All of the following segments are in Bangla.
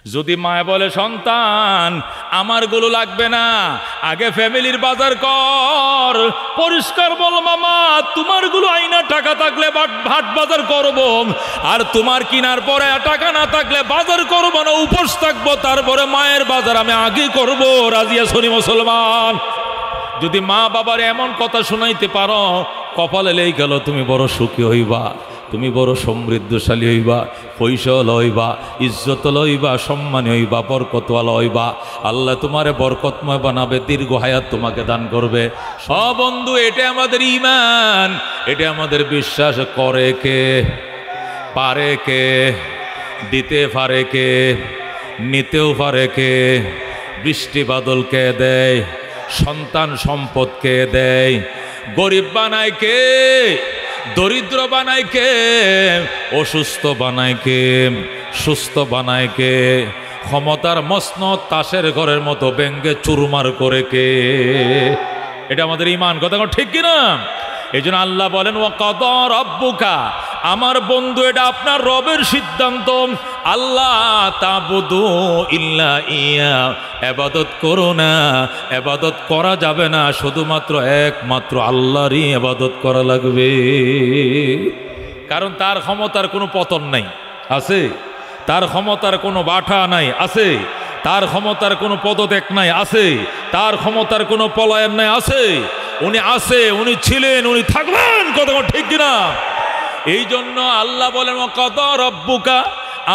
যদি মায় বলে সন্তান আমারগুলো লাগবে না, আগে ফ্যামিলির বাজার কর, পরিষ্কার বল মামা তোমারগুলো আইনা টাকা থাকলে হাট বাজার করব, আর তোমার কিনার পরে টাকা না থাকলে বাজার করব না, উপোস থাকবো, তারপরে মায়ের বাজার আমি আগে করব। রাজিয়া শনি মুসলমান? যদি মা বাবার এমন কথা শোনাইতে পারো, কপালে লেই গেল, তুমি বড় সুখী হইবা, তুমি বড় সমৃদ্ধশালী হইবা, পয়সা লইবা, ইজ্জত লইবা, সম্মানী হইবা, বরকতওয়ালা হইবা। আল্লাহ তোমারে বরকতময় বানাবে, দীর্ঘ হায়াত তোমাকে দান করবে। সব বন্ধু, এটা আমাদের ঈমান, এটা আমাদের বিশ্বাস। করে কে? পারে কে? দিতে পারে কে? নিতেও পারে কে? বৃষ্টি বাদল কে দেয়? সন্তান সম্পদ কে দেয়? গরিব বানায় কে? দরিদ্র বানায় কে? অসুস্থ বানায় কে? সুস্থ বানায় কে? ক্ষমতার মসনদ তাসের ঘরের মতো ব্যঙ্গে চুরমার করে কে? এটা আমাদের ঈমান। কথা ঠিক কিনা? এই জন্য আল্লাহ বলেন ওয়াকাদা রাব্বুকা, আমার বন্ধু এটা আপনার রবের সিদ্ধান্ত, আল্লাহ তাবুদু ইল্লা ইয়া, ইবাদত করো না, ইবাদত করা যাবে না, শুধুমাত্র একমাত্র আল্লাহরই ইবাদত করা লাগবে। কারণ তার ক্ষমতার কোনো পতন নাই, আছে? তার ক্ষমতার কোনো বাঠা নাই, আছে? তার ক্ষমতার কোনো পদত্যাগ নাই, আছে? তার ক্ষমতার কোনো পলায়ন নাই, আছে? উনি আছে, উনি ছিলেন, উনি থাকবেন। কথা ঠিক কিনা? এই জন্য আল্লাহ বলেন ওয়াকাদা রাব্বুকা,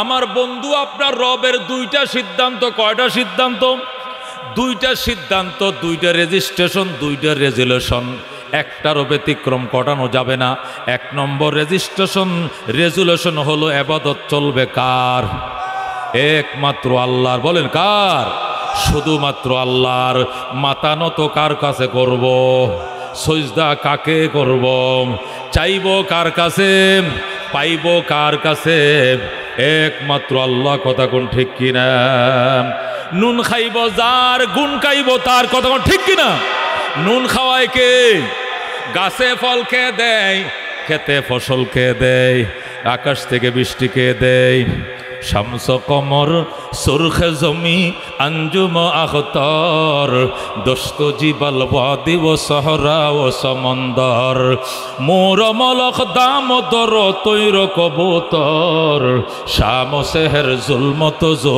আমার বন্ধু আপনার রবের দুইটা সিদ্ধান্ত। কয়টা সিদ্ধান্ত? দুইটা সিদ্ধান্ত, দুইটা রেজিস্ট্রেশন, দুইটা রেজুলেশন, একটারও ব্যতিক্রম ঘটানো যাবে না। এক নম্বর রেজুলেশন হলো ইবাদত চলবে কার? একমাত্র আল্লাহর। বলেন কার? শুধুমাত্র আল্লাহর। মাথা নত কার কাছে করব? সজদা কাকে করব? চাইব কার কাছে? পাইব কার কাছে? একমাত্র আল্লাহ। কথা কোন ঠিক কিনা? নুন খাইব যার, গুণ খাইব তার। কথা কোন ঠিক কিনা? নুন খাওয়ায় কে? গাছে ফল কে দেয়? খেতে ফসল কে দেয়? আকাশ থেকে বৃষ্টি কে দেয়? শামস কমর, সুরখে জমি, আঞ্জুম আখতার, দোস্ত জিবাল ওয়াদি ও সহরা ও সমন্দর, মোর মলক দামোদর তৈর কবুতর, শাম সেহের জুলমত জো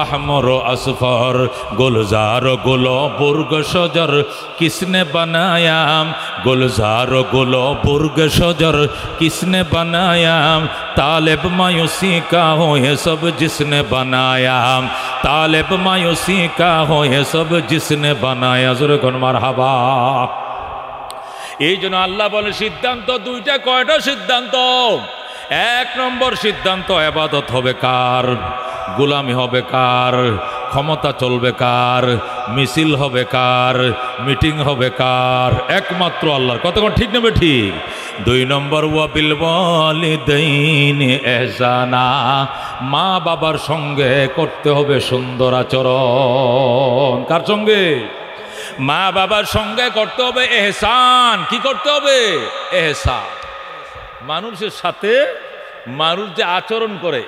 আহমর আসফর, গুলজার গুলো বুর্গ সজর কিসনে বানায়াম, গুলজার গুলো বুর্গ সজর কিসনে বানায়াম, तालिब मायूसी का हो ये सब जिसने बनाया, तालिब मायूसी का हो ये सब जिसने बनाया। ज़ोरे कौन मारहाबा। এই জন্য আল্লাহ বলে সিদ্ধান্ত দুইটা। কয়টা সিদ্ধান্ত? এক নম্বর সিদ্ধান্ত, ইবাদত হবে কার? গোলামি হবে কার? ক্ষমতা চলবে কার? মিছিল হবে কার? মিটিং হবে কার? একমাত্র আল্লাহর। কতক্ষণ ঠিক নেবে? ঠিক। দুই নম্বর ওয়া বিল ওয়ালিদাইনি ইহসানা, মা বাবার সঙ্গে করতে হবে সুন্দর আচরণ। কার সঙ্গে? মা বাবার সঙ্গে করতে হবে ইহসান। কি করতে হবে? ইহসান। মানুষের সাথে মানুষ যে আচরণ করে,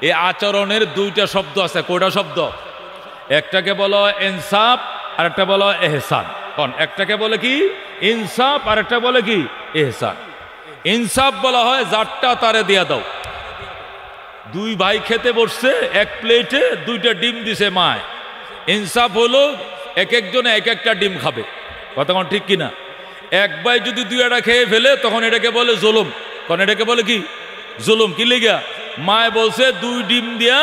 এই আচরণের দুইটা শব্দ আছে। কয়টা শব্দ? একটাকে বলো ইনসাফ, আর একটা বলো ইহসান। কোন একটাকে বলে কি? ইনসাফ, আর একটা বলে কি? ইহসান। ইনসাফ বলা হয় যারটা তারে দিয়া দাও। দুই ভাই খেতে বসছে, এক প্লেটে দুইটা ডিম দিছে মায়। ইনসাফ হলো এক একজনে এক একটা ডিম খাবে। কথা কোন ঠিক কিনা? এক ভাই যদি দুইটা খেয়ে ফেলে তখন এটাকে বলে জুলুম। কারণ এটাকে বলে কি? জুলুম। কি লিগা? মায় বলছে দুই ডিম দিয়া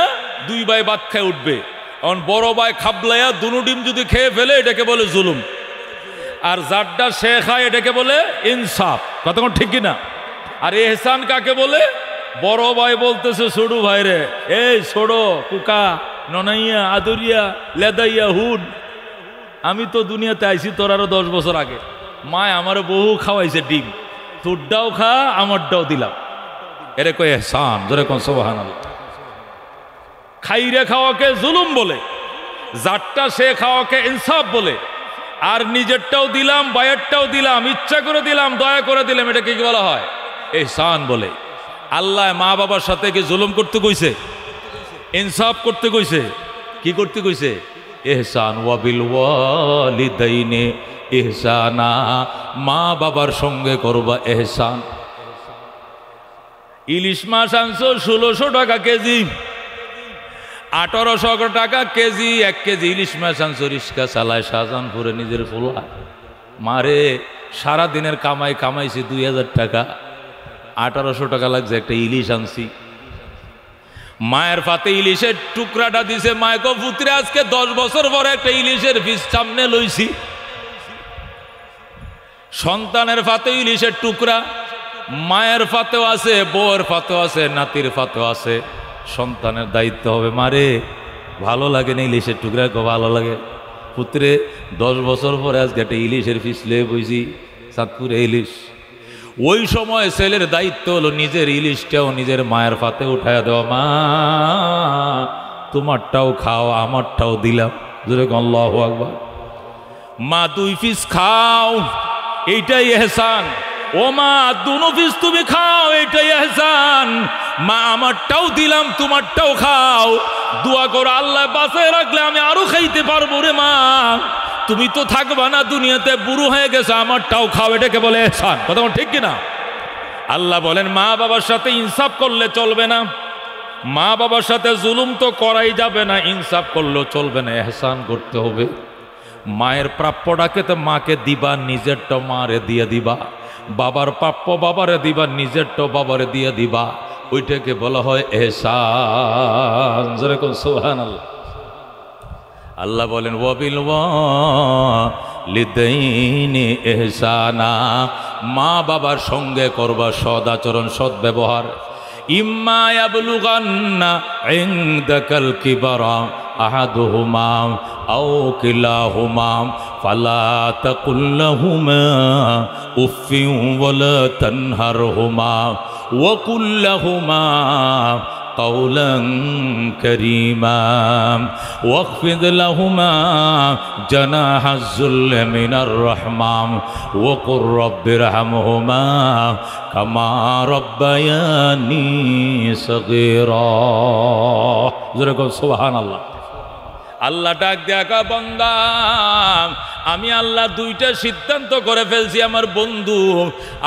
দুই ভাই ভাত খেয়ে উঠবে, কারণ বড় ভাই খাবলাইয়া দুনো ডিম যদি খেয়ে ফেলে এটাকে বলে জুলুম। আর যারটা সে খায় এটাকে বলে ইনসাফ। কতক্ষণ ঠিক কিনা? আর ইহসান কাকে বলে? বড় ভাই বলতেছে ছোট ভাই রে, এই ছোট কুকা ননাইয়া আদুরিয়া লেদাইয়া হুড, আমি তো দুনিয়াতে আইছি তোর আরো 10 বছর আগে, মায় আমার বহু খাওয়াইছে ডিম, তোরটাও খা আমারটাও দিলাম। এরে কই ইহসান। জোরে কোন সুবহানাল্লাহ। খাইরে খাওয়াকে জুলুম বলে, যারটা সে খাওয়াকে ইনসাফ বলে। আর নিজেরটাও দিলাম, বাইরেরটাও দিলাম, ইচ্ছা করে দিলাম, দয়া করে দিলাম, এটাকে কি বলা হয়? ইহসান বলে। আল্লাহ মা বাবার সাথে কি জুলুম করতে কইছে? ইনসাফ করতে কইছে। কি করতে কইছে? ইহসান ওয়া বিল ওয়ালিদাইনি ইহসানা, মা বাবার সঙ্গে করবা ইহসান। ইলিশ মাছ আনছো 1600 টাকা কেজি, 1800 টাকা কেজি, 1 কেজি ইলিশ মাছ আনছো, রিক্সা চালায় শাহজাহানপুরে নিজের ফোলা। মারে সারা দিনের কামাইছি 2000 টাকা, 1800 টাকা লাগছে, একটা ইলিশ আনছি। মায়ের ফাতে ইলিশের টুকরাটা দিছে, মায় কো পুত্রে আজকে 10 বছর পরে একটা ইলিশের পিস সামনে লইছি। সন্তানের ফাতে ইলিশের টুকরা, মায়ের ফাতেও আছে, বউয়ের ফাতেও আছে, নাতির ফাতেও আছে। সন্তানের দায়িত্ব হবে, মারে ভালো লাগে না ইলিশের টুকরা? ভালো লাগে পুত্রে, 10 বছর পরে আজকে একটা ইলিশের পিস লয়ে বইছি, চাঁদপুরে ইলিশ। ওই সময় ছেলের দায়িত্ব হলো নিজের ইলিশটাও নিজের মায়ের ফাতে উঠায় দেওয়া, মা তোমারটাও খাও, আমারটাও দিলাম, আল্লাহু আকবার। মা 2 পিস খাও, এইটাই ইহসান। ও মা 2 পিস তুমি খাও, এইটাই ইহসান। মা আমারটাও দিলাম, তোমারটাও খাও। দোয়া করো আল্লাহ বাঁচায় রাখলে আমি আরো খাইতে পারবো রে মা, তুমি তো থাকবা না দুনিয়াতে, বুড়ো হয়ে গেছে, আমারটাও খাও। এটাকে বলে ইহসান। কথা ঠিক কিনা? আল্লাহ বলেন মা বাবার সাথে ইনসাফ করলে চলবে না, মা বাবার সাথে জুলুম তো করাই যাবে না, ইনসাফ করলেও চলবে না, ইহসান করতে হবে। মায়ের প্রাপ্যটাকে তো মাকে দিবা, নিজেরটা মারে দিয়ে দিবা। বাবার প্রাপ্য বাবারে দিবা, নিজেরটা বাবারে দিয়ে দিবা। ওইটাকে বলা হয় ইহসান। যেরকম সুবহানাল্লাহ। আল্লাহ বলেন ওয়াবিল ওয়ালিদাইনি ইহসানা, মা বাবার সঙ্গে করবা সদ আচরণ, সদ ব্যবহার। ইম্মা ইয়াবলুগান্না ইনদাকাল কিবারা আহাদুহুমা আও কিলাহুমা ফালা তাকুল লাহুমা উফফিন ওয়ালা তানহারহুমা ওয়া কুল লাহুমা قولا كريما واخفض لهما جناح الذل من الرحمة وقل رب ارحمهما كما ربياني صغيرا। سبحان الله। আল্লাহ ডাক দেখা, বান্দা আমি আল্লাহ 2টা সিদ্ধান্ত করে ফেলছি আমার বন্ধু।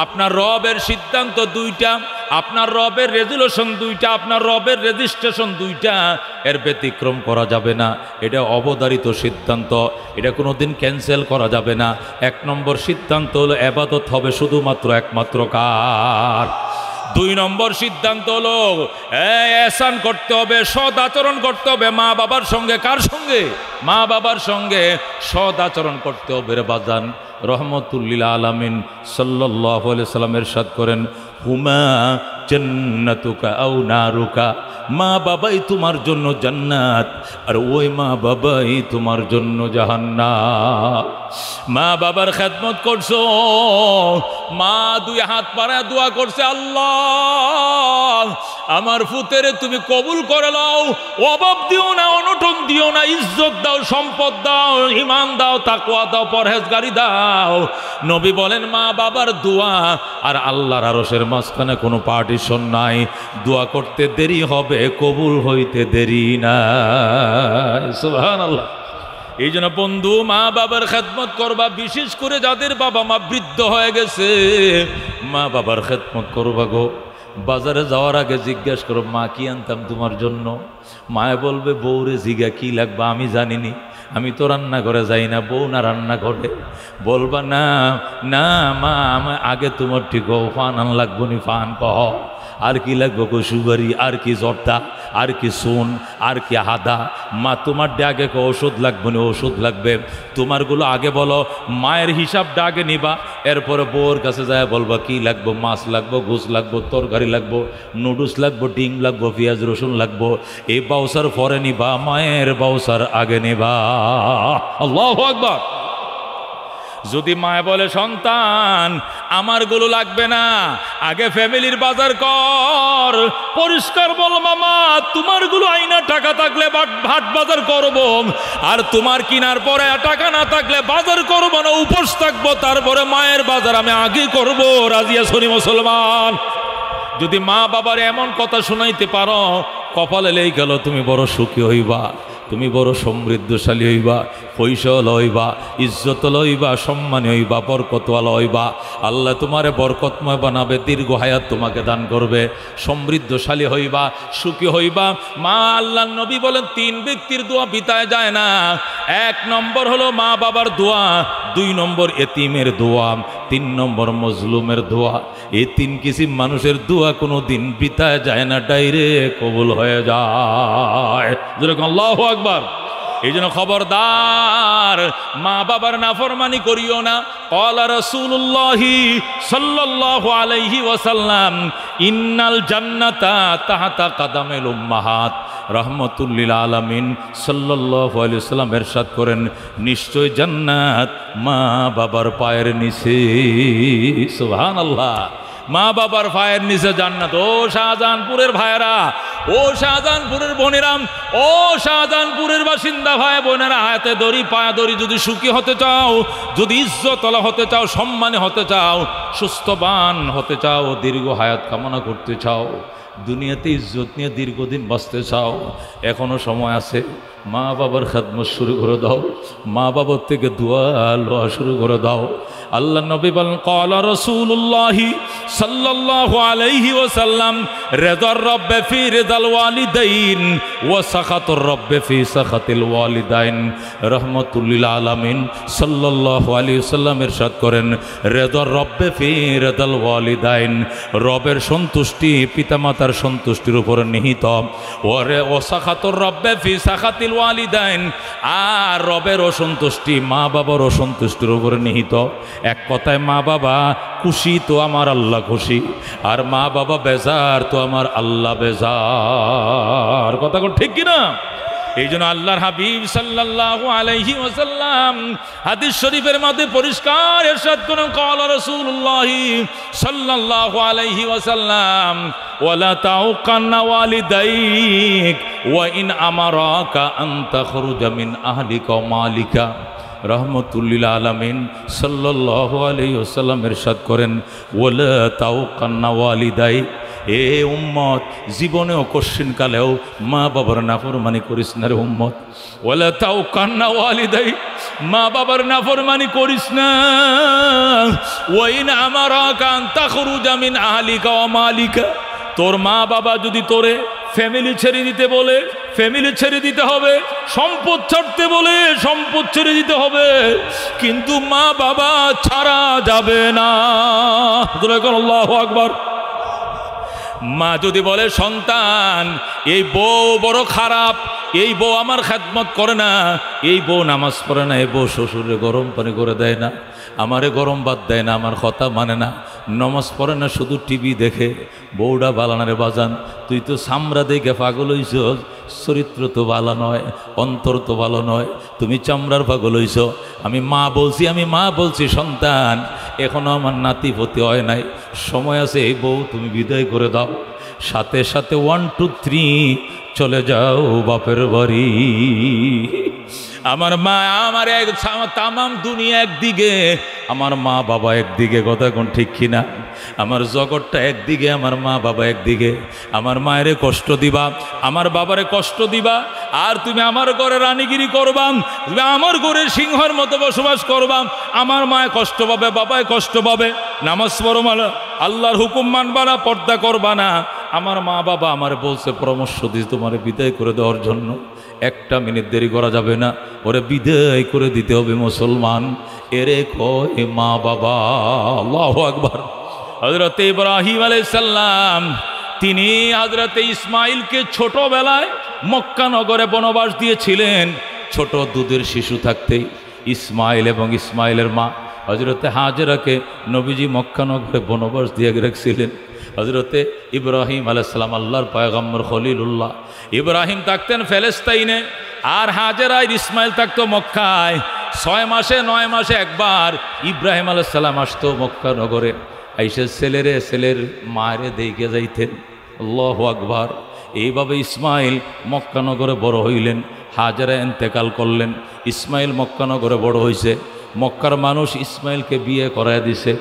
আপনার রবের সিদ্ধান্ত 2টা, আপনার রবের রেজুলেশন 2টা, আপনার রবের রেজিস্ট্রেশন 2টা, এর ব্যতিক্রম করা যাবে না। এটা অবধারিত সিদ্ধান্ত, এটা কোনোদিন ক্যান্সেল করা যাবে না। 1 নম্বর সিদ্ধান্ত হলো ইবাদত হবে শুধুমাত্র একমাত্র কার? 2 নম্বর সিদ্ধান্ত হলো ইহসান করতে হবে, সদ আচরণ করতে হবে মা বাবার সঙ্গে। কার সঙ্গে? মা বাবার সঙ্গে সদ আচরণ করতে হবে রে বাজান। রহমতুল্লিল আলামিন সাল্লাল্লাহু আলাইহি সাল্লাম ইরশাদ করেন, হুমা জান্নাতুকা আও নারুকা, মা বাবাই তোমার জন্য জান্নাত, আর ওই মা বাবাই তোমার জন্য জাহান্নাম। মা বাবার খেদমত করছো, মা 2 হাত পাড়ায় দোয়া করছে, আল্লাহ আমার ফুতেরে তুমি কবুল করে নাও, অভাব দিও না, অনটন দিও না, ইজ্জত দাও, সম্পদ দাও, ঈমান দাও, তাকওয়া দাও, পরহেজগারি দাও। নবী বলেন মা বাবার দোয়া আর আল্লাহর আরশের মাঝখানে কোনো পার্টিশন নাই। দোয়া করতে দেরি হবে, কবুল হইতে দেরি না। সুবহানাল্লাহ। এই জন্য বন্ধু মা বাবার খেদমত করবা, বিশেষ করে যাদের বাবা মা বৃদ্ধ হয়ে গেছে, মা বাবার খেদমত করবা গো। বাজারে যাওয়ার আগে জিজ্ঞেস করো, মা কি আনতাম তোমার জন্য? মায়ে বলবে, বউরে জিগা কি লাগবে আমি জানিনি, আমি তো রান্না করে যাই না, বউ না রান্না করে। বলবা না না মা, আমার আগে তোমার ঠিক ফান আন লাগবো নি, ফান কহ। আর কি লাগবে গো? সুপারি, আর কি জর্দা, আর কি সোন, আর কি হাদা। মা তোমার আগে ওষুধ লাগবে না, ওষুধ লাগবে। তোমারগুলো আগে বলো, মায়ের হিসাবটা আগে নিবা, এরপরে বউর কাছে যায় বলবা কি লাগবো, মাছ লাগবো, গোস লাগবো, তরকারি লাগবো, নুডলস লাগবো, ডিম লাগবো, পেঁয়াজ রসুন লাগবো। এই বাউসার পরে নিবা, মায়ের বাউসার আগে নিবা। আল্লাহু আকবার। যদি মায় বলে, সন্তান আমারগুলো লাগবে না, আগে ফ্যামিলির বাজার কর, পরিষ্কার বল মামা তোমারগুলো আইনা টাকা থাকলে হাট বাজার করব, আর তোমার কিনার পরে টাকা না থাকলে বাজার করবো না, উপোস থাকবো, তারপরে মায়ের বাজার আমি আগে করব। রাজিয়া শনি মুসলমান। যদি মা বাবার এমন কথা শোনাইতে পারো, কপালে লেই গেল তুমি বড় সুখী হইবা, তুমি বড় সমৃদ্ধশালী হইবা, পয়সাওয়ালা হইবা, ইজ্জতওয়ালা হইবা, সম্মানী হইবা, বরকতওয়ালা হইবা। আল্লাহ তোমারে বরকতময় বানাবে, দীর্ঘ হায়াত তোমাকে দান করবে, সমৃদ্ধশালী হইবা, সুখী হইবা। মা আল্লাহর নবী বলেন 3 ব্যক্তির দোয়া বিতায় যায় না। 1 নম্বর হলো মা বাবার দোয়া, 2 নম্বর এতিমের দোয়া, 3 নম্বর মজলুমের দোয়া। এই 3 কিসিম মানুষের দোয়া কোনো দিন বিতায় যায় না, ডাইরেক্ট কবুল হয়ে যায়। যেরকম আল্লাহু আকবার। এই জন্য খবরদার মা বাবার নাফরমানি করিও না। ক্বালা রাসূলুল্লাহি সাল্লাল্লাহু আলাইহি ওয়াসাল্লাম ইন্নাল জান্নাতা তাহতা কাদামিল উম্মাহাত। রাহমাতুল লিল আলামিন সাল্লাল্লাহু আলাইহি ওয়াসাল্লাম ইরশাদ করেন, নিশ্চয় জান্নাত মা বাবার পায়ের নিচে। সুবহানাল্লাহ। মা বাবার পায়ের নিচে জান্নাত। ও শাহজাহানপুরের ভাইয়েরা, ও শাহজাহানপুরের বোনেরা, ও শাহজাহানপুরের বাসিন্দা ভাই বোনেরা, হাতে দড়ি পায়ে দড়ি, যদি সুখী হতে চাও, যদি ইজ্জতওয়ালা হতে চাও, সম্মানী হতে চাও, সুস্থবান হতে চাও, দীর্ঘ হায়াত কামনা করতে চাও, দুনিয়াতে ইজ্জত নিয়ে দীর্ঘদিন বাঁচতে চাও, এখনো সময় আছে। মা বাবার খেদমত শুরু করে দাও, মা বাবার থেকে দোয়া লোয়া শুরু করে দাও। আল্লাহ নবী বলেন, ক্বালা রাসূলুল্লাহি সাল্লাল্লাহু আলাইহি ওয়াসাল্লাম রিদার রাব্বি ফি রিদাল ওয়ালিদাইন ওয়া সাখাতুর রাব্বি ফি সাখাতিল ওয়ালিদাইন। রাহমাতুল লিল আলামিন সাল্লাল্লাহু আলাইহি ওয়াসাল্লাম ইরশাদ করেন, রিদার রাব্বি ফি রিদাল ওয়ালিদাইন, রবের সন্তুষ্টি পিতামাতার সন্তুষ্টির উপর নিহিত। ওয়া সাখাতুর রাব্বি ফি সাখাতিল ওয়ালিদাইন, আর রবের অসন্তুষ্টি মা বাবার অসন্তুষ্টির উপর নিহিত। এক কথায় মা বাবা খুশি তো আমার আল্লাহ খুশি, আর মা বাবা বেজার তো আমার আল্লাহ বেজার। কথা ঠিক কিনা? এই জন্য আল্লাহর হাবিব সাল্লাল্লাহু আলাইহি ওয়াসাল্লাম হাদিস শরীফের মধ্যে পরিষ্কার ইরশাদ করেন, ক্বালা রাসূলুল্লাহি সাল্লাল্লাহু আলাইহি ওয়াসাল্লাম ওয়ালা তাউকান্না ওয়ালিদাইক ওয়া ইন আমারাকা আন তাখরুজা মিন আহলিকা ওয়া মালিকা। রাহমাতুল লিল আলামিন সাল্লাল্লাহু আলাইহি ওয়াসাল্লাম ইরশাদ করেন, ওয়ালা তাউকান্না ওয়ালিদাইক, এ উম্মত জীবনেও কশিনকালেও মা বাবার নাফরমানি করিস না রে উম্মত। ওয়ালা তাউকান্না ওয়ালিদাইক, মা বাবার নাফরমানি করিস না। ওয়া ইন আমারাকা আন তাখরুজা মিন আহলিকা ওয়া মালিকা, তোর মা বাবা যদি তোরে ফ্যামিলি ছেড়ে দিতে বলে ফ্যামিলি ছেড়ে দিতে হবে, সম্পদ ছাড়তে বলে সম্পদ ছেড়ে দিতে হবে, কিন্তু মা বাবা ছাড়া যাবে না। আল্লাহু আকবার। মা যদি বলে, সন্তান এই বউ বড় খারাপ, এই বউ আমার খেদমত করে না, এই বউ নামাজ পড়ে না, এই বউ শ্বশুরে গরম পানি করে দেয় না, আমারে গরম ভাত দেয় না, আমার কথা মানে না, নামাজ পড়ে না, শুধু টিভি দেখে, বউটা বালানারে বাজান, তুই তো চামড়া দেখে পাগল হইছ, চরিত্র তো ভালো নয়, অন্তর তো ভালো নয়, তুমি চামড়ার পাগল হইছ। আমি মা বলছি সন্তান এখনো আমার নাতি পতি হয় নাই, সময় আছে, এই বউ তুমি বিদায় করে দাও, সাথে সাথে 1 2 3 চলে যাও বাপের বাড়ি। আমার মা আমার তামাম দুনিয়া একদিকে, আমার মা বাবা একদিকে। কথা কোন ঠিক কিনা? আমার জগৎটা একদিকে, আমার মা বাবা একদিকে। আমার মায়েরে কষ্ট দিবা, আমার বাবারে কষ্ট দিবা, আর তুমি আমার ঘরে রানীগিরি করবা, তুমি আমার ঘরে সিংহর মতো বসবাস করবা। আমার মায়ে কষ্ট পাবে, বাবায় কষ্ট পাবে। নামাজ পড়ো মালা, আল্লাহর হুকুম মানবা না, পর্দা করবা না। আমার মা বাবা আমার বলছে, পরামর্শ দিয়েছে তোমার বিদায় করে দেওয়ার জন্য, 1টা মিনিট দেরি করা যাবে না, ওরে বিদায় করে দিতে হবে মুসলমান। এরে কয় মা বাবা। আল্লাহু আকবার। হযরত ইব্রাহিম আলাইহিস সালাম তিনি হযরত ইসমাইলকে ছোটবেলায় মক্কা নগরে বনবাস দিয়েছিলেন। ছোট দুধের শিশু থাকতেই ইসমাইল এবং ইসমাইলের মা হযরতে হাজেরাকে নবীজি মক্কা নগরে বনবাস দিয়ে রেখেছিলেন। হযরতে ইব্রাহিম আলাইহিস সালাম আল্লাহর পয়গম্বর খলিলুল্লাহ, ইব্রাহিম থাকতেন ফিলিস্তিনে, আর হাজেরা ইসমাইল থাকতো মক্কায়। 6 মাসে 9 মাসে একবার ইব্রাহিম আলাইহিস সালাম আসতো মক্কা নগরে, আইসা ছেলের মায়েরে দেখে যাইতেন। আল্লাহু আকবার। এইভাবে ইসমাইল মক্কা নগরে বড় হইলেন। হাজেরা ইন্তেকাল করলেন, ইসমাইল মক্কা নগরে বড় হয়েছে। মক্কার মানুষ ইসমাইলকে বিয়ে করায় দিছে।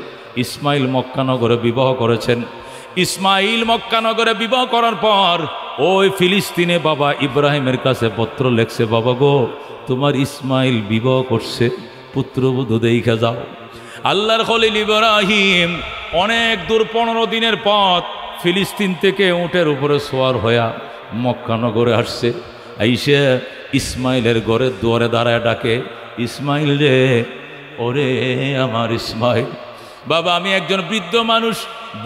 ইসমাইল মক্কা নগরে বিবাহ করেছেন। ইসমাইল মক্কা নগরে বিবাহ করার পর ওই ফিলিস্তিনে বাবা ইব্রাহিমের কাছে পত্র লেখছে, বাবা গো তোমার ইসমাইল বিবাহ করছে, পুত্রবধূ দেখা যাও। আল্লাহর খলিল ইব্রাহিম অনেক দূর 15 দিনের পথ ফিলিস্তিন থেকে উটের উপরে সোয়ার হইয়া মক্কা নগরে আসছে। আইসে ইসমাইলের ঘরের দুয়ারে দাঁড়ায় ডাকে, ইসমাইল রে, ওরে আমার ইসমাইল। বাবা আমি একজন বৃদ্ধ মানুষ,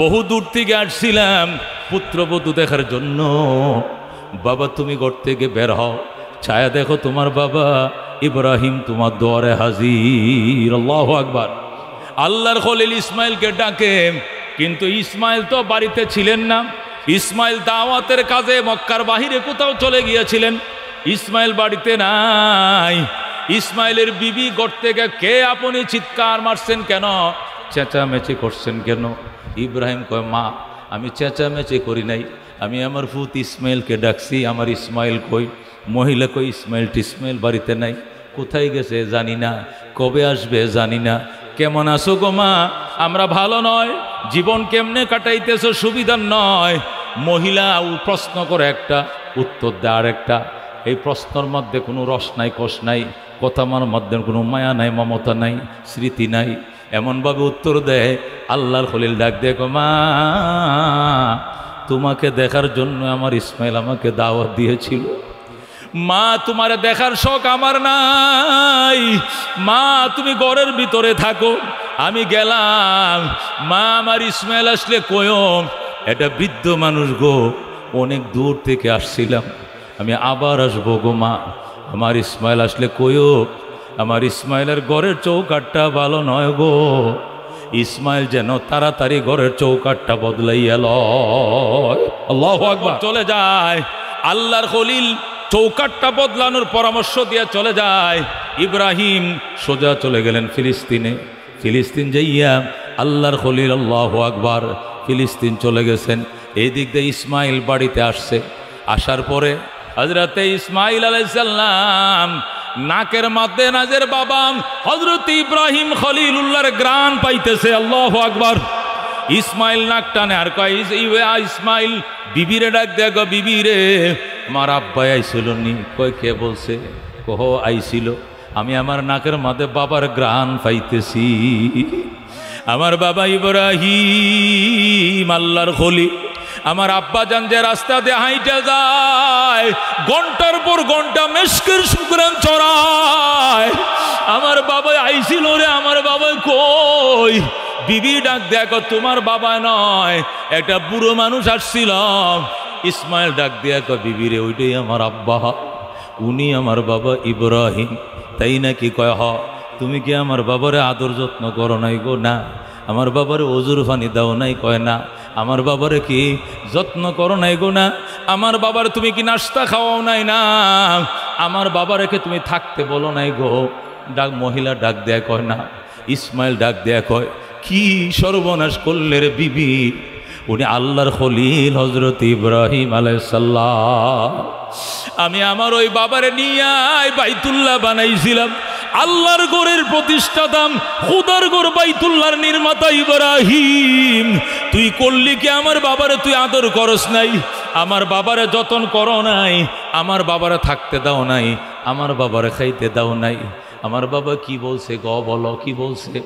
বহু দূর থেকে আসছিলাম পুত্রবধূ দেখার জন্য। বাবা তুমি ঘর থেকে বের হও, ছায়া দেখো তোমার বাবা ইব্রাহিম তোমার দুয়ারে হাজির। আল্লাহু আকবার। আল্লাহর খলিল ইসমাইলকে ডাকে, কিন্তু ইসমাইল তো বাড়িতে ছিলেন না। ইসমাইল দাওয়াতের কাজে মক্কার বাহিরে কোথাও চলে গিয়েছিলেন। ইসমাইল বাড়িতে নাই। ইসমাইলের বিবি ঘর থেকে, কে আপনি চিৎকার মারছেন কেন, চেঁচামেচি করছেন কেন? ইব্রাহিম কয়, মা আমি চেঁচামেচি করি নাই, আমি আমার ফুত ইসমাইলকে ডাকছি। আমার ইসমাইল কই? মহিলা কই, ইসমাইল বাড়িতে নাই, কোথায় গেছে জানি না, কবে আসবে জানি না। কেমন আছো গো মা? আমরা ভালো নয়। জীবন কেমনে কাটাইতেছো সুবিধার নয়। মহিলা প্রশ্ন করে একটা, উত্তর দেয় আর একটা। এই প্রশ্নের মধ্যে কোনো রস নাই, কষ নাই, কথার মধ্যে কোনো মায়া নাই, মমতা নাই, স্মৃতি নাই। এমনভাবে উত্তর দেয়, আল্লাহর খলিল ডাক দেখো, মা তোমাকে দেখার জন্য আমার ইসমাইল আমাকে দাওয়াত দিয়েছিল। মা তোমার দেখার শখ আমার নাই। মা তুমি ঘরের ভিতরে থাকো, আমি গেলাম। মা আমার ইসমাইল আসলে কয়ো। এটা বৃদ্ধ মানুষ গো, অনেক দূর থেকে আসছিলাম, আমি আবার আসবো গো মা। আমার ইসমাইল আসলে কয়ো। আমার ইসমাইলের ঘরের চৌকাটটা ভালো নয় গো। ইসমাইল যেন তাড়াতাড়ি ঘরের চৌকাটটা বদলাইয়া লয়। আল্লাহু আকবার। চলে যায় আল্লাহর খলিল, চৌকাটটা বদলানোর পরামর্শ দিয়ে চলে যায়। ইব্রাহিম সোজা চলে গেলেন ফিলিস্তিনে। ফিলিস্তিন যাইয়া আল্লাহর খলিল, আল্লাহু আকবার, ফিলিস্তিন চলে গেছেন। এই দিক দিয়ে ইসমাইল বাড়িতে আসছে। আসার পরে হযরতে ইসমাইল আলাইহিস সালাম নাকের মধ্যে নাজের বাবা হযরত ইব্রাহিম খলিলুল্লাহর গ্রান পাইতেছে। আল্লাহু আকবার। ইসমাইল নাক টানে আর কয়, ইসমাইল বিবিরে ডাক দেখো, বিবিরে আমার আব্বাই আইছিল নি? কয় কে বলছে? কহ আইছিল। আমি আমার নাকের মধ্যে বাবার গ্রান পাইতেছি। আমার বাবা ইব্রাহিম আল্লাহর খলিল, আমার আব্বা জান যে রাস্তা দিয়ে হাইটা যায়, ঘন্টার পর ঘন্টা মেশকের সুগ্রান চড়ায়। আমার বাবা আইছিল রে, আমার বাবা কই? বিবি ডাক দেখো, তোমার বাবা নয়, একটা বুড়ো মানুষ আসছিল। ইসমাইল ডাক দিয়া কয়, বিবি রে, ওইটাই আমার আব্বা, উনি আমার বাবা ইব্রাহিম। তাই নাকি? কয় হ। তুমি কি আমার বাবারে আদর যত্ন করো নাই গো? না। আমার বাবারে ওজুর পানি দাও নাই? কয় না। আমার বাবারে কি যত্ন করো নাই গো? না। আমার বাবারে তুমি কি নাস্তা খাওয়াও নাই? না। আমার বাবারেকে তুমি থাকতে বলো নাই গো? ডাক মহিলা ডাক দেয়া কয় না। ইসমাইল ডাক দেয়া কয়, কি সর্বনাশ করলে রে বিবি? উনি আল্লাহর খলিল হযরত ইব্রাহিম আলাইহিস সালাম। আমি আমার ওই বাবারে নিয়ে বাইতুল্লাহ বানাইছিলাম। আল্লাহর ঘরের প্রতিষ্ঠাতাম, খুদার ঘর বাইতুল্লাহর নির্মাতা ইব্রাহিম। তুই করলি কি আমার বাবারে তুই আদর করস নাই? আমার বাবারে যতন করো নাই, আমার বাবারে থাকতে দাও নাই, আমার বাবারে খাইতে দাও নাই। আমার বাবা কি বলছে গো? বলো কি বলছে?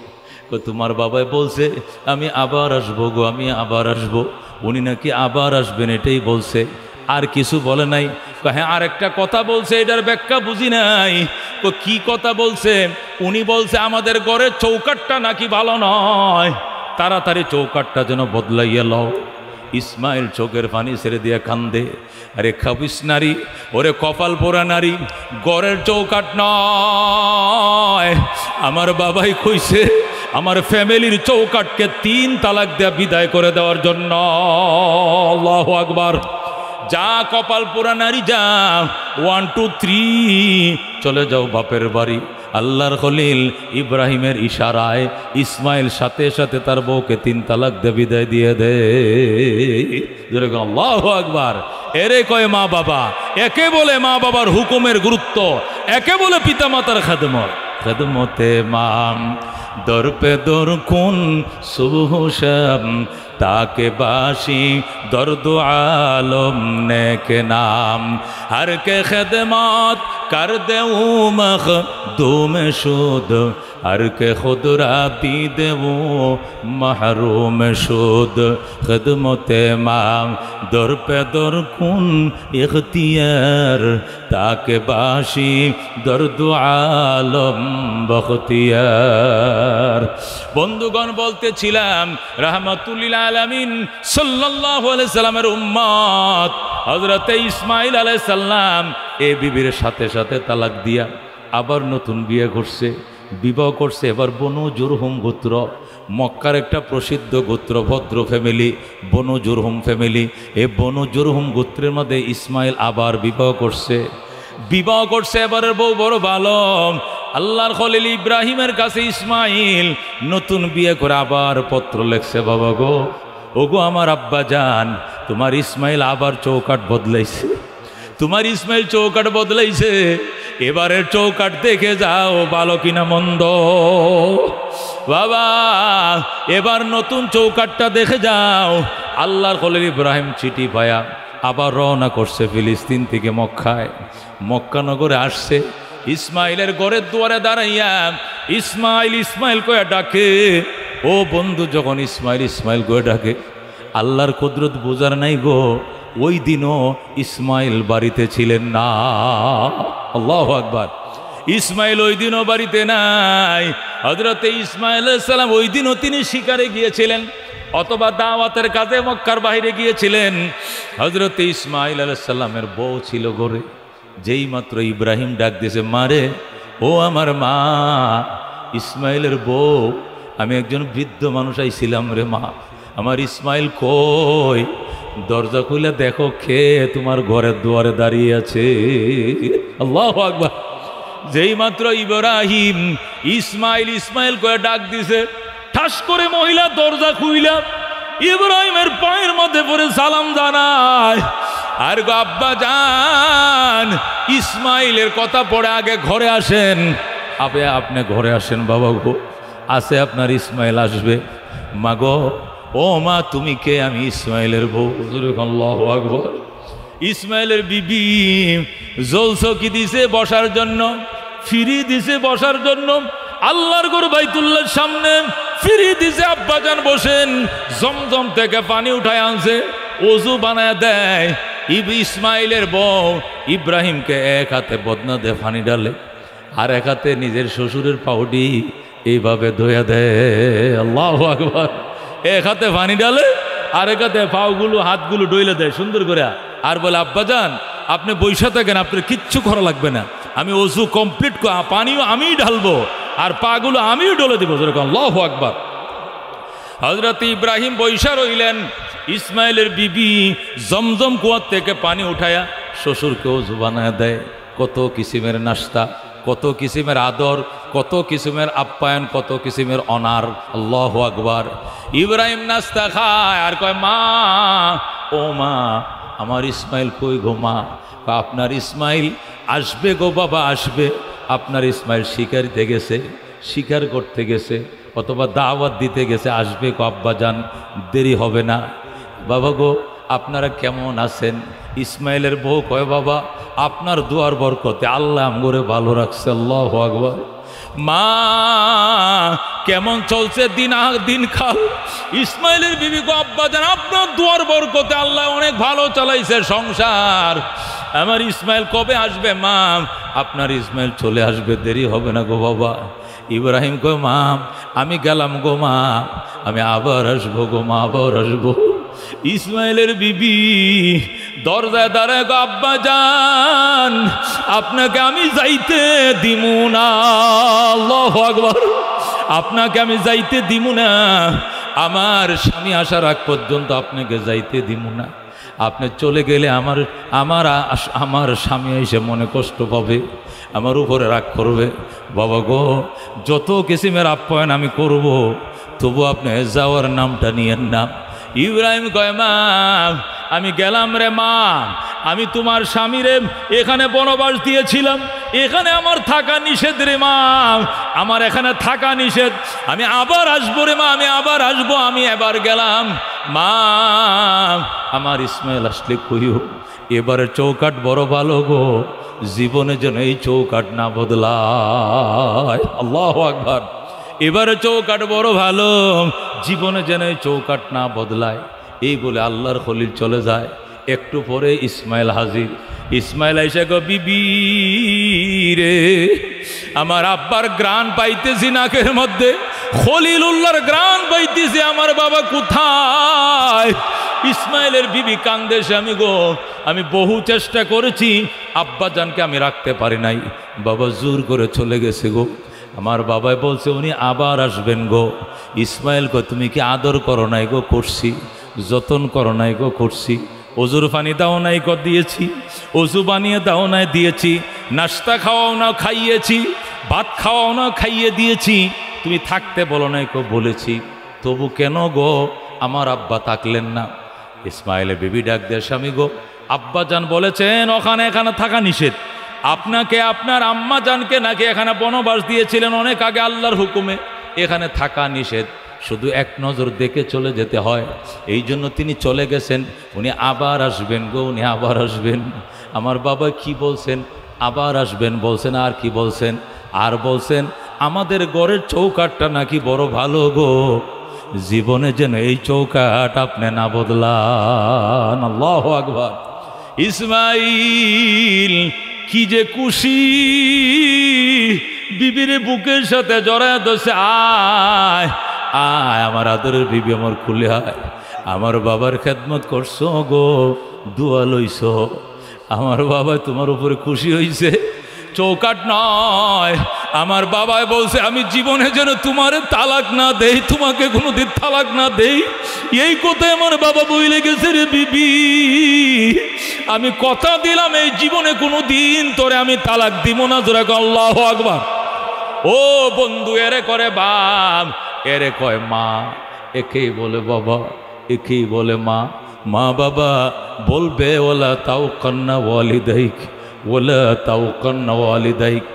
তোমার বাবাই বলছে আমি আবার আসবো গো, আমি আবার আসবো। উনি নাকি আবার আসবেন এটাই বলছে, আর কিছু বলে নাই। হ্যাঁ আর একটা কথা বলছে, এটার ব্যাখ্যা বুঝি নাই। কি কথা বলছে? উনি বলছে আমাদের ঘরের চৌকাটটা নাকি ভালো নয়, তাড়াতাড়ি চৌকাটটা যেন বদলাইয়া লও। ইসমাইল চোখের পানি ছেড়ে দিয়ে কান্দে। আরে খাবিস নারী, ওরে কপাল পোড়া নারী, ঘরের চৌকাট নয়। আমার বাবাই কইছে আমার ফ্যামিলির চৌকাটকে 3 তালাক দেয়া বিদায় করে দেওয়ার জন্য। আল্লাহু আকবার। যা কপাল পোড়া নারী, যা 1 2 3 চলে যাও বাপের বাড়ি। আল্লাহর খলিল ইব্রাহিমের ইশারায় ইসমাইল সাথে সাথে তার বউকে 3 তালাক দিয়ে বিদায় দিয়ে দে। আল্লাহু আকবার। এরে কয় মা বাবা, একে বলে মা বাবার হুকুমের গুরুত্ব, একে বলে পিতামাতার খেদমত। খেদমতে মাম দর পে দর কোন সুবহ শাম, ताके बाशी दर्द आलम ने के नाम हर के खिदमत कर दे मखदूम शुद हर के खुद राती दे वो महरूम शुद खिदमत माम दर पे दर कुन इख्तियार ताके बाशी दर्द आलम बख्तियार। বন্ধুগণ বলতেছিলাম রাহমাতুল্লিল আলামিন সাল্লাল্লাহু আলাইহি সাল্লামের উম্মত হযরত ইসমাঈল আলাইহিস সালাম এই বিবির সাথে সাথে তালাক দিয়া আবার নতুন বিয়ে করছে, বিবাহ করছে। এবার বনু জুরহুম গোত্র, মক্কার একটা প্রসিদ্ধ গোত্র, ভদ্র ফ্যামিলি, বনু জুরহুম ফ্যামিলি। এই বনু জুরহুম গোত্রের মধ্যে ইসমাঈল আবার বিবাহ করছে। এবারের বউ বড় ভালো, আল্লাহর খলিল ইব্রাহিমের কাছে ইসমাঈল নতুন বিয়ে করে আবার পত্র লেখছে, বাবা গো, ওগো আমার আব্বা জান, তোমার ইসমাঈল আবার চৌকাট বদলাইছে, তোমার ইসমাঈল চৌকাট বদলাইছে, এবারের চৌকাট দেখে যাও ভালো কিনা মন্দ। বাবা এবার নতুন চৌকাটটা দেখে যাও। আল্লাহর খলিল ইব্রাহিম চিঠি পায়া আবার রওনা করছে ফিলিস্তিন থেকে মক্কায়। মক্কা নগরে আসছে, ইসমাইলের ঘরের দুয়ারে দাঁড়াইয়া ইসমাইল ইসমাইল কয়ে ডাকে। ও বন্ধু, যখন ইসমাইল ইসমাইল কয়ে ডাকে, আল্লাহর কুদরত বোঝার নাই গো, ওই দিনও ইসমাইল বাড়িতে ছিলেন না। আল্লাহু আকবার। ইসমাইল ওই দিনও বাড়িতে নাই। হযরতে ইসমাইল আলাইহিস সালাম ওই দিনও তিনি শিকারে গিয়েছিলেন অথবা দাওয়াতের কাজে মক্কার বাইরে গিয়েছিলেন। হযরতে ইসমাইল আলাইহিস সালামের বউ ছিল ঘরে। যেই মাত্র ইব্রাহিম ডাক দিয়েছে, মারে, ও আমার মা, ইসমাইলের বউ, আমি একজন বৃদ্ধ মানুষ আইছিলাম রে মা, আমার ইসমাইল কই? দরজা খুলে দেখো কে তোমার ঘরের দুয়ারে দাঁড়িয়ে আছে। আল্লাহু আকবার। যেই মাত্র ইব্রাহিম ইসমাইল ইসমাইল করে ডাক দিছে, ঠাস করে মহিলা দরজা খুইলা ইব্রাহিমের পায়ের মধ্যে পড়ে সালাম জানায়। আর গো আব্বা জান, ইসমাইলের কথা পড়ে আগে ঘরে আসেন। আপনি ঘরে আসেন বাবা গো, আসে আপনার ইসমাইল আসবে। মা গো, ও মা, তুমি কে? আমি ইসমাইলের বউ। আল্লাহু আকবার। ইসমাইলের বিবি জলসকি দিছে বসার জন্য, ফিরি দিছে বসার জন্য, আল্লাহর ঘর বাইতুল্লাহর সামনে ফিরি দিছে। আব্বাজান বসেন, জমজম থেকে পানি উঠায় আনছে, ওযু বানায় দেয়। ইসমাইলের বউ ইব্রাহিমকে এক হাতে বদনা দিয়ে পানি ডালে, আর এক হাতে নিজের শ্বশুরের পাউডি এইভাবে ধোয়া দেয়। আল্লাহু আকবার। এক হাতে পানি ডালে, আর এক হাতে পাউগুলো হাতগুলো ডইলে দেয় সুন্দর করে, আর বলে, আব্বাজান আপনি বৈশা থাকেন, আপনার কিচ্ছু করা লাগবে না, আমি ওযু কমপ্লিট, পানিও আমিই ঢালবো আর পাগুলো আমিও ডলে দিব। আল্লাহু আকবার। হযরত ইব্রাহিম বৈশা রইলেন। ইসমাইলের বিবি জমজম কুয়ার থেকে পানি উঠায়া শ্বশুরকে ওযু বানায় দেয়। কত কিসিমের নাস্তা, কত কিসিমের আদর, কত কিসিমের আপ্যায়ন, কত কিসিমের অনার। আল্লাহু আকবার। ইব্রাহিম নাস্তা খায় আর কয়, মা, ও মা, আমার ইসমাইল কই গো মা? আপনার ইসমাইল আসবে গো বাবা, আসবে। আপনার ইসমাইল শিকারিতে গেছে, শিকার করতে গেছে অথবা দাওয়াত দিতে গেছে, আসবে গো আব্বা জান, দেরি হবে না। বাবা গো, আপনারা কেমন আছেন? ইসমাইলের বউ কয়, বাবা আপনার দুয়ার বরকতে আল্লাহ আমগরে ভালো রাখছে। আল্লাহু আকবার। মা, কেমন চলছে দিন খাল? ইসমাইলের বিবি গো, আব্বা জান আপনার দুয়ার বরকতে আল্লাহ অনেক ভালো চালাইছে সংসার। আমার ইসমাইল কবে আসবে? মা, আপনার ইসমাইল চলে আসবে, দেরি হবে না গো বাবা। ইব্রাহিম কয়, মা আমি গেলাম গো মা, আমি আবার আসবো গো মা, আবার আসবো। ইসমাইলের বিবি দরজায় দাঁড়ায়, গো আব্বা জান আপনাকে আমি যাইতে দিমু না। আল্লাহু আকবার। আপনাকে আমি যাইতে দিমু না, আমার স্বামী আসার আগ পর্যন্ত আপনাকে যাইতে দিমু না। আপনি চলে গেলে আমার স্বামী এসে মনে কষ্ট পাবে, আমার উপরে রাগ করবে। বাবা গো, যত কিসিমের আপ্যায়ন আমি করব, তবু আপনি যাওয়ার নামটা নিয়েন না। ইব্রাহিম কয়, মা আমি গেলাম রে মা, আমি তোমার স্বামীরে এখানে বনবাস দিয়েছিলাম, এখানে আমার থাকা নিষেধ রে মা, আমার এখানে থাকা নিষেধ, আমি আবার আসবো রে মা, আমি আবার আসবো। আমি এবার গেলাম, মা আমার ইসমাইল আসলে কইও এবারে চৌকাট বড় ভালো গো, জীবনে যেন এই চৌকাট না বদলায়। আল্লাহু আকবার। এবারে চৌকাট বড় ভালো, জীবনে যেন এই চৌকাট না বদলায়। এই বলে আল্লাহর খলিল চলে যায়। একটু পরে ইসমাইল হাজির। ইসমাইল আইসা গো, বিবি রে, আমার আব্বার গ্রাণ পাইতেছি নাকের মধ্যে, খলিলুল্লাহর গ্রাণ পাইতেছি, আমার বাবা কোথায়? ইসমাইলের বিবি কান্দে, স্বামী গো আমি বহু চেষ্টা করেছি, আব্বা জানকে আমি রাখতে পারি নাই, বাবা জোর করে চলে গেছে গো। আমার বাবাই বলছে উনি আবার আসবেন গো। ইসমাইল গো তুমি কি আদর করো নাই গো? করছি। যতন করো নাই গো? করছি। ওজুর পানি দাও নাই গো? দিয়েছি। ওজু বানিয়ে দাও নাই? দিয়েছি। নাস্তা খাওয়াও না? খাইয়েছি। ভাত খাওয়াও না? খাইয়ে দিয়েছি। তুমি থাকতে বলো নাই গো? বলেছি। তবু কেন গো আমার আব্বা থাকলেন না? ইসমাইলের বিবি ডাক দেয়, স্বামী গো আব্বা জান বলেছেন এখানে থাকা নিষেধ। আপনাকে আপনার আম্মা জানকে নাকি এখানে বনবাস দিয়েছিলেন অনেক আগে আল্লাহর হুকুমে, এখানে থাকা নিষেধ, শুধু এক নজর দেখে চলে যেতে হয়। এই জন্য তিনি চলে গেছেন। উনি আবার আসবেন গো, উনি আবার আসবেন। আমার বাবা কি বলছেন? আবার আসবেন বলছেন। আর কি বলছেন? আর বলছেন আমাদের ঘরের চৌকাটটা নাকি বড় ভালো গো, জীবনে যেন এই চৌকাট আপনি না বদলান। আল্লাহু আকবার। ইসমাইল কি যে খুশি, বিবির বুকের সাথে জড়ায় ধরছে, আয় আয় আমার আদরের বিবি, আমার খুলে আয়, আমার বাবার খেদমত করছো গো, দোয়া লইছো, আমার বাবা তোমার উপরে খুশি হইছে। চৌকাট নয়, আমার বাবাই বলছে আমি জীবনে যেন তোমারে তালাক না দেই, তোমাকে কোনোদিন তালাক না দেই, এই কথায় আমার বাবা বইলে গেছে রে বিবি। আমি কথা দিলাম এই জীবনে কোনো দিন তোরে আমি তালাক দিব না। জোরে আল্লাহু আকবার। ও বন্ধু, এরে করে বাপ, এরে কয় মা, একেই বলে বাবা, একেই বলে মা। মা বাবা বলবে ওলা তাও কন্না ওয়ালিদাইক, ওলা তাও কন্না ওয়ালিদাইক।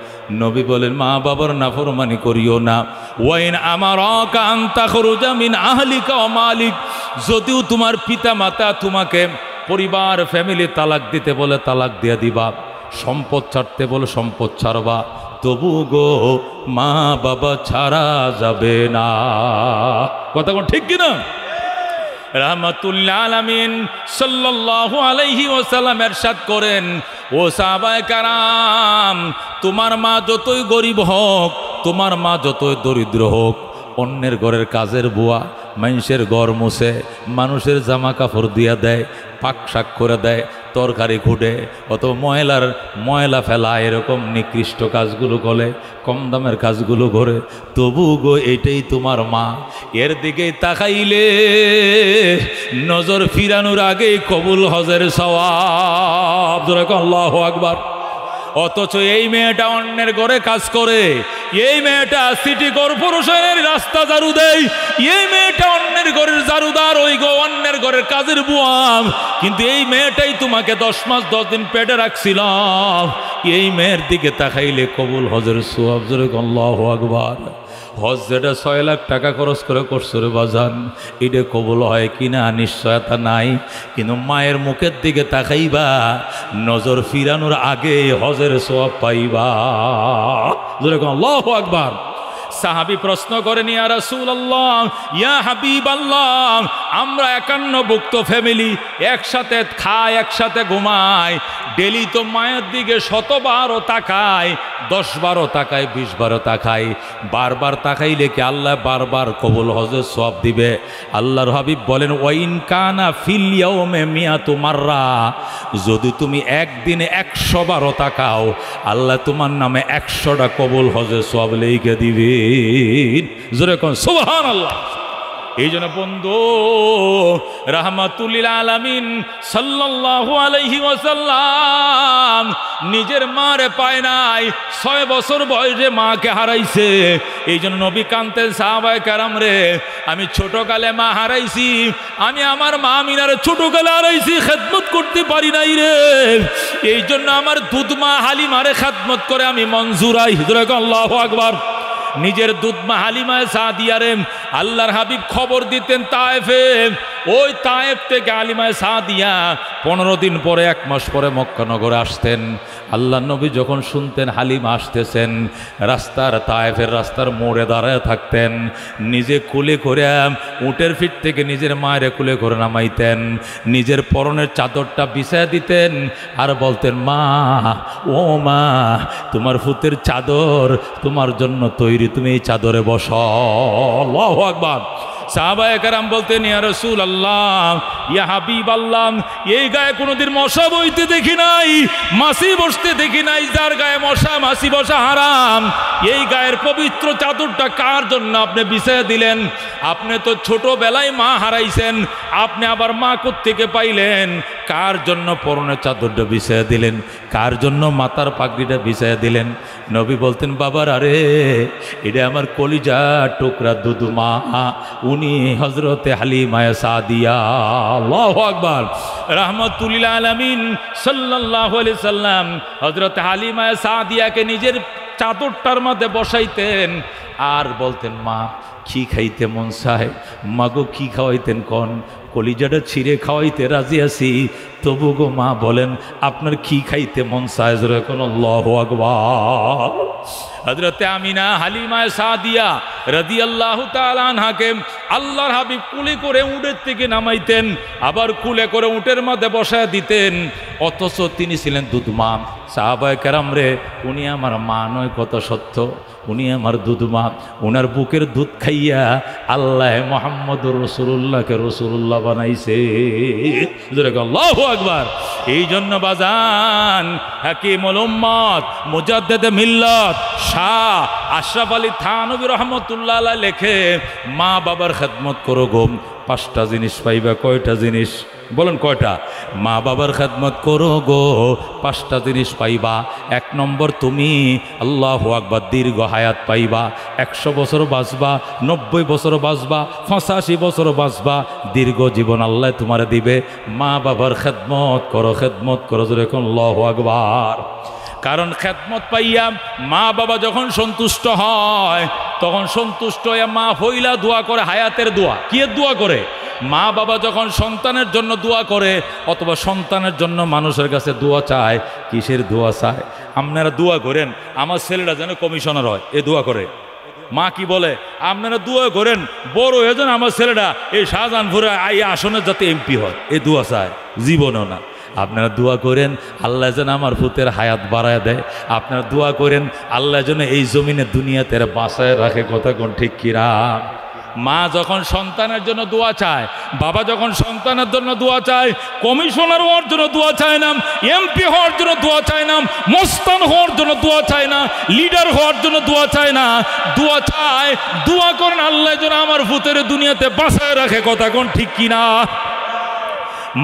নবী বলেন মা বাবার নাফরমানি করিও না। ওয়াইন আমারাকা আন তাখরুজা মিন আহলিকা ওয়া মালিক, যদিও তোমার পিতা মাতা তোমাকে পরিবার ফ্যামিলি তালাক দিতে বলে তালাক দিয়ে দিবা, সম্পদ ছাড়তে বলে সম্পদ ছাড়বা, তবু গো মা বাবা ছাড়া যাবে না। কথা কোন ঠিক কিনা? রাহমাতুল্লিল আলামিন সাল্লাল্লাহু আলাইহি ওয়াসাল্লাম ইরশাদ করেন, ও সাহাবায়ে কেরাম, তোমার মা যতই গরিব হোক, তোমার মা যতই দরিদ্র হোক, অন্যের ঘরের কাজের বুয়া, মানুষের ঘর মুছে, মানুষের জামা কাপড় দিয়া দেয়, পাক শাক করে দেয়, তরকারি খুঁটে, অত ময়লা ফেলা, এরকম নিকৃষ্ট কাজগুলো করে, কম দামের কাজগুলো করে, তবু গো এটাই তোমার মা। এর দিকেই তাকাইলে নজর ফিরানোর আগেই কবুল হজের সওয়াব। আল্লাহু আকবার। অথচ এই মেয়েটা অন্যের ঘরে কাজ করে, এই মেয়েটা সিটি কর্পোরেশনের রাস্তা ঝাড়ু দেয়, এই মেয়েটা অন্যের ঘরের ঝাড়ুদার, ওই গো অন্যের ঘরের কাজের বুয়াম, কিন্তু এই মেয়েটাই তোমাকে 10 মাস 10 দিন পেটে রাখছিলাম। এই মেয়ের দিকে তাকাইলে কবুল হজের সওয়াব। জোরে আল্লাহু আকবার। হজ যেটা 6 লাখ টাকা খরচ করে করছো রে বাজান, এটা কবুল হয় কিনা নিশ্চয়তা নাই, কিন্তু মায়ের মুখের দিকে তাকাইবা, নজর ফিরানোর আগে হজের সওয়াব পাইবা। জোরে আল্লাহু আকবার। সাহাবী প্রশ্ন করেন, ইয়া রাসূলুল্লাহ, ইয়া হাবিবাল্লাহ, আমরা 51ভুক্ত ফ্যামিলি, একসাথে খাই, একসাথে ঘুমাই, ডেলি তো মায়ের দিকে 100 তাকাই, 10 তাকাই, 20 তাকাই, বারবার তাকাইলে কি আল্লাহ বারবার কবুল হজের সওয়াব দিবে? আল্লাহর হাবিব বলেন, ওয়াইন কানা ফিল ইয়াউমে মিয়াতু মাররা, যদি তুমি একদিনে 100 তাকাও, আল্লাহ তোমার নামে 100টা কবুল হজের সওয়াব লিখে দিবে। জোরে কোন সুবহানাল্লাহ। এই জন্য বন্ধু, রাহমাতুল্লিল আলামিন সাল্লাল্লাহু আলাইহি ওয়াসাল্লাম নিজের মারে পায় নাই, 6 বছর বয়সে মাকে হারাইছে। এই জন্য নবী কান্তেন, সাহাবায়ে কেরাম রে, আমি ছোটকালে মা হারাইছি, আমি আমার মা আমিনারে ছোটকালে হারাইছি, খেদমত করতে পারি নাই রে, এই জন্য আমার দুধ মা হালিমারে খেদমত করে আমি মঞ্জুরাই। আল্লাহু আকবার। নিজের দুধ মা হালিমা সাদিয়ারে আল্লাহর হাবিব খবর দিতেন তায়েফে, ওই তায়েফ থেকে হালিমা সাদিয়া 15 দিন পরে 1 মাস পরে মক্কা নগরে আসতেন। আল্লাহ নবী যখন শুনতেন হালিমা আসতেছেন, রাস্তার তায়েফের রাস্তার মোড়ে দাঁড়ায় থাকতেন, নিজে কুলে করে উটের ফিট থেকে নিজের মায়ের কুলে করে নামাইতেন, নিজের পরনের চাদরটা বিছায়া দিতেন আর বলতেন, মা ও মা, তোমার ফুতের চাদর তোমার জন্য তৈরি, তুমি এই চাদরে বসো। আল্লাহু আকবার। সাহাবায়ে কেরাম বলতেন, ইয়া রাসূলুল্লাহ, ইয়া হাবিবাল্লাহ, এই গায়ে কোনোদিন মশা বইতে দেখি নাই, মাছি বসতে দেখি নাই, যার গায়ে মশা মাছি বসা হারাম, এই গায়ের পবিত্র চাদরটা কার জন্য আপনি বিছায়া দিলেন? আপনি তো ছোটবেলায় মা হারাইছেন, আপনি আবার মা কোত্থেকে পাইলেন? কার জন্য পরনের চাদরটা বিছায়া দিলেন? কার জন্য মাথার পাগড়িটা বিছায়া দিলেন? নবী বলতেন, বাবার আরে, এটা আমার কলিজা টুকরা দুদু মা, উনি হযরতে হালিমা সাদিয়া। আল্লাহু আকবার। রাহমাতুল লিল আলামিন সাল্লাল্লাহু আলাইহি সাল্লাম হযরতে হালিমা সাদিয়াকে নিজের চাদরটার মধ্যে বসাইতেন আর বলতেন, মা কি খাইতে মন চায়? মাগো কি খাওয়াইতেন কন? কলিজাটা ছিঁড়ে খাওয়াইতে রাজি আছি, তবু গো মা বলেন আপনার কি খাইতে মন চায়? জোরে কোন আল্লাহু আকবার। হযরতে আমিনা হালিমা সাদিয়া রাদিয়াল্লাহু তাআলা আনহাকে আল্লাহর হাবিব কুলে করে উটের থেকে নামাইতেন, আবার কুলে করে উটের মধ্যে বসায় দিতেন, অথচ তিনি ছিলেন দুধমা। সাহাবায়ে কেরাম রে, উনি আমার মা নয়, কত সত্য, উনি আমার দুধমা। উনার বুকের দুধ খাইয়া আল্লাহ মুহাম্মদুর রাসূলুল্লাহকে রাসূলুল্লাহ বানাইছে। আল্লাহু আকবার। এই জন্য বাজান হাকিমুল উম্মত মুজাদ্দিদে মিল্লাত শাহ আশরাফ আলী থানভী রহমতুল্লাহ আলাইহি লেখে, মা বাবার খেদমত করো গো, 5টা জিনিস পাইবা। কয়টা জিনিস বলেন? কয়টা? মা বাবার খেদমত করো গো, 5টা জিনিস পাইবা। 1 নম্বর, তুমি আল্লাহু আকবার দীর্ঘ হায়াত পাইবা, 100 বছর বাঁচবা, 90 বছর বাঁচবা, 85 বছর বাঁচবা, দীর্ঘ জীবন আল্লাহ তোমার দিবে। মা বাবার খেদমত করো, খেদমত করো, যেরকম আল্লাহু আকবার। কারণ খেদমত পাইয়া মা বাবা যখন সন্তুষ্ট হয়, তখন সন্তুষ্ট হয়ে মা হইলা দোয়া করে, হায়াতের দোয়া। কি দোয়া করে? মা বাবা যখন সন্তানের জন্য দোয়া করে অথবা সন্তানের জন্য মানুষের কাছে দোয়া চায়, কিসের দোয়া চায়? আপনারা দোয়া করেন আমার ছেলেটা যেন কমিশনার হয়, এ দোয়া করে। মা কি বলে? আপনারা দোয়া করেন বড় হয়ে যেন আমার ছেলেটা এই শাহজাহানপুরে এই আসনের যাতে এমপি হয়, এ দোয়া চায়, জীবনও না। আপনারা দোয়া করেন আল্লাহ যেন আমার পুতের হায়াত বাড়ায় দেয়। আপনারা দোয়া করেন আল্লাহ যেন এই জমিনে দুনিয়াতে বাঁচায় রাখে। কথা কোন ঠিক কিরা? মা যখন সন্তানের জন্য দোয়া চায়, বাবা যখন সন্তানের জন্য দোয়া চায়, কমিশনার হওয়ার জন্য দোয়া চায় না, এমপি হওয়ার জন্য দোয়া চায় না, মস্তান হওয়ার জন্য দোয়া চায় না, লিডার হওয়ার জন্য দোয়া চায় না, দোয়া চায়, দোয়া করেন আল্লাহ যেন আমার পুতের দুনিয়াতে বাঁচায় রাখে। কথা কোন ঠিক কিনা?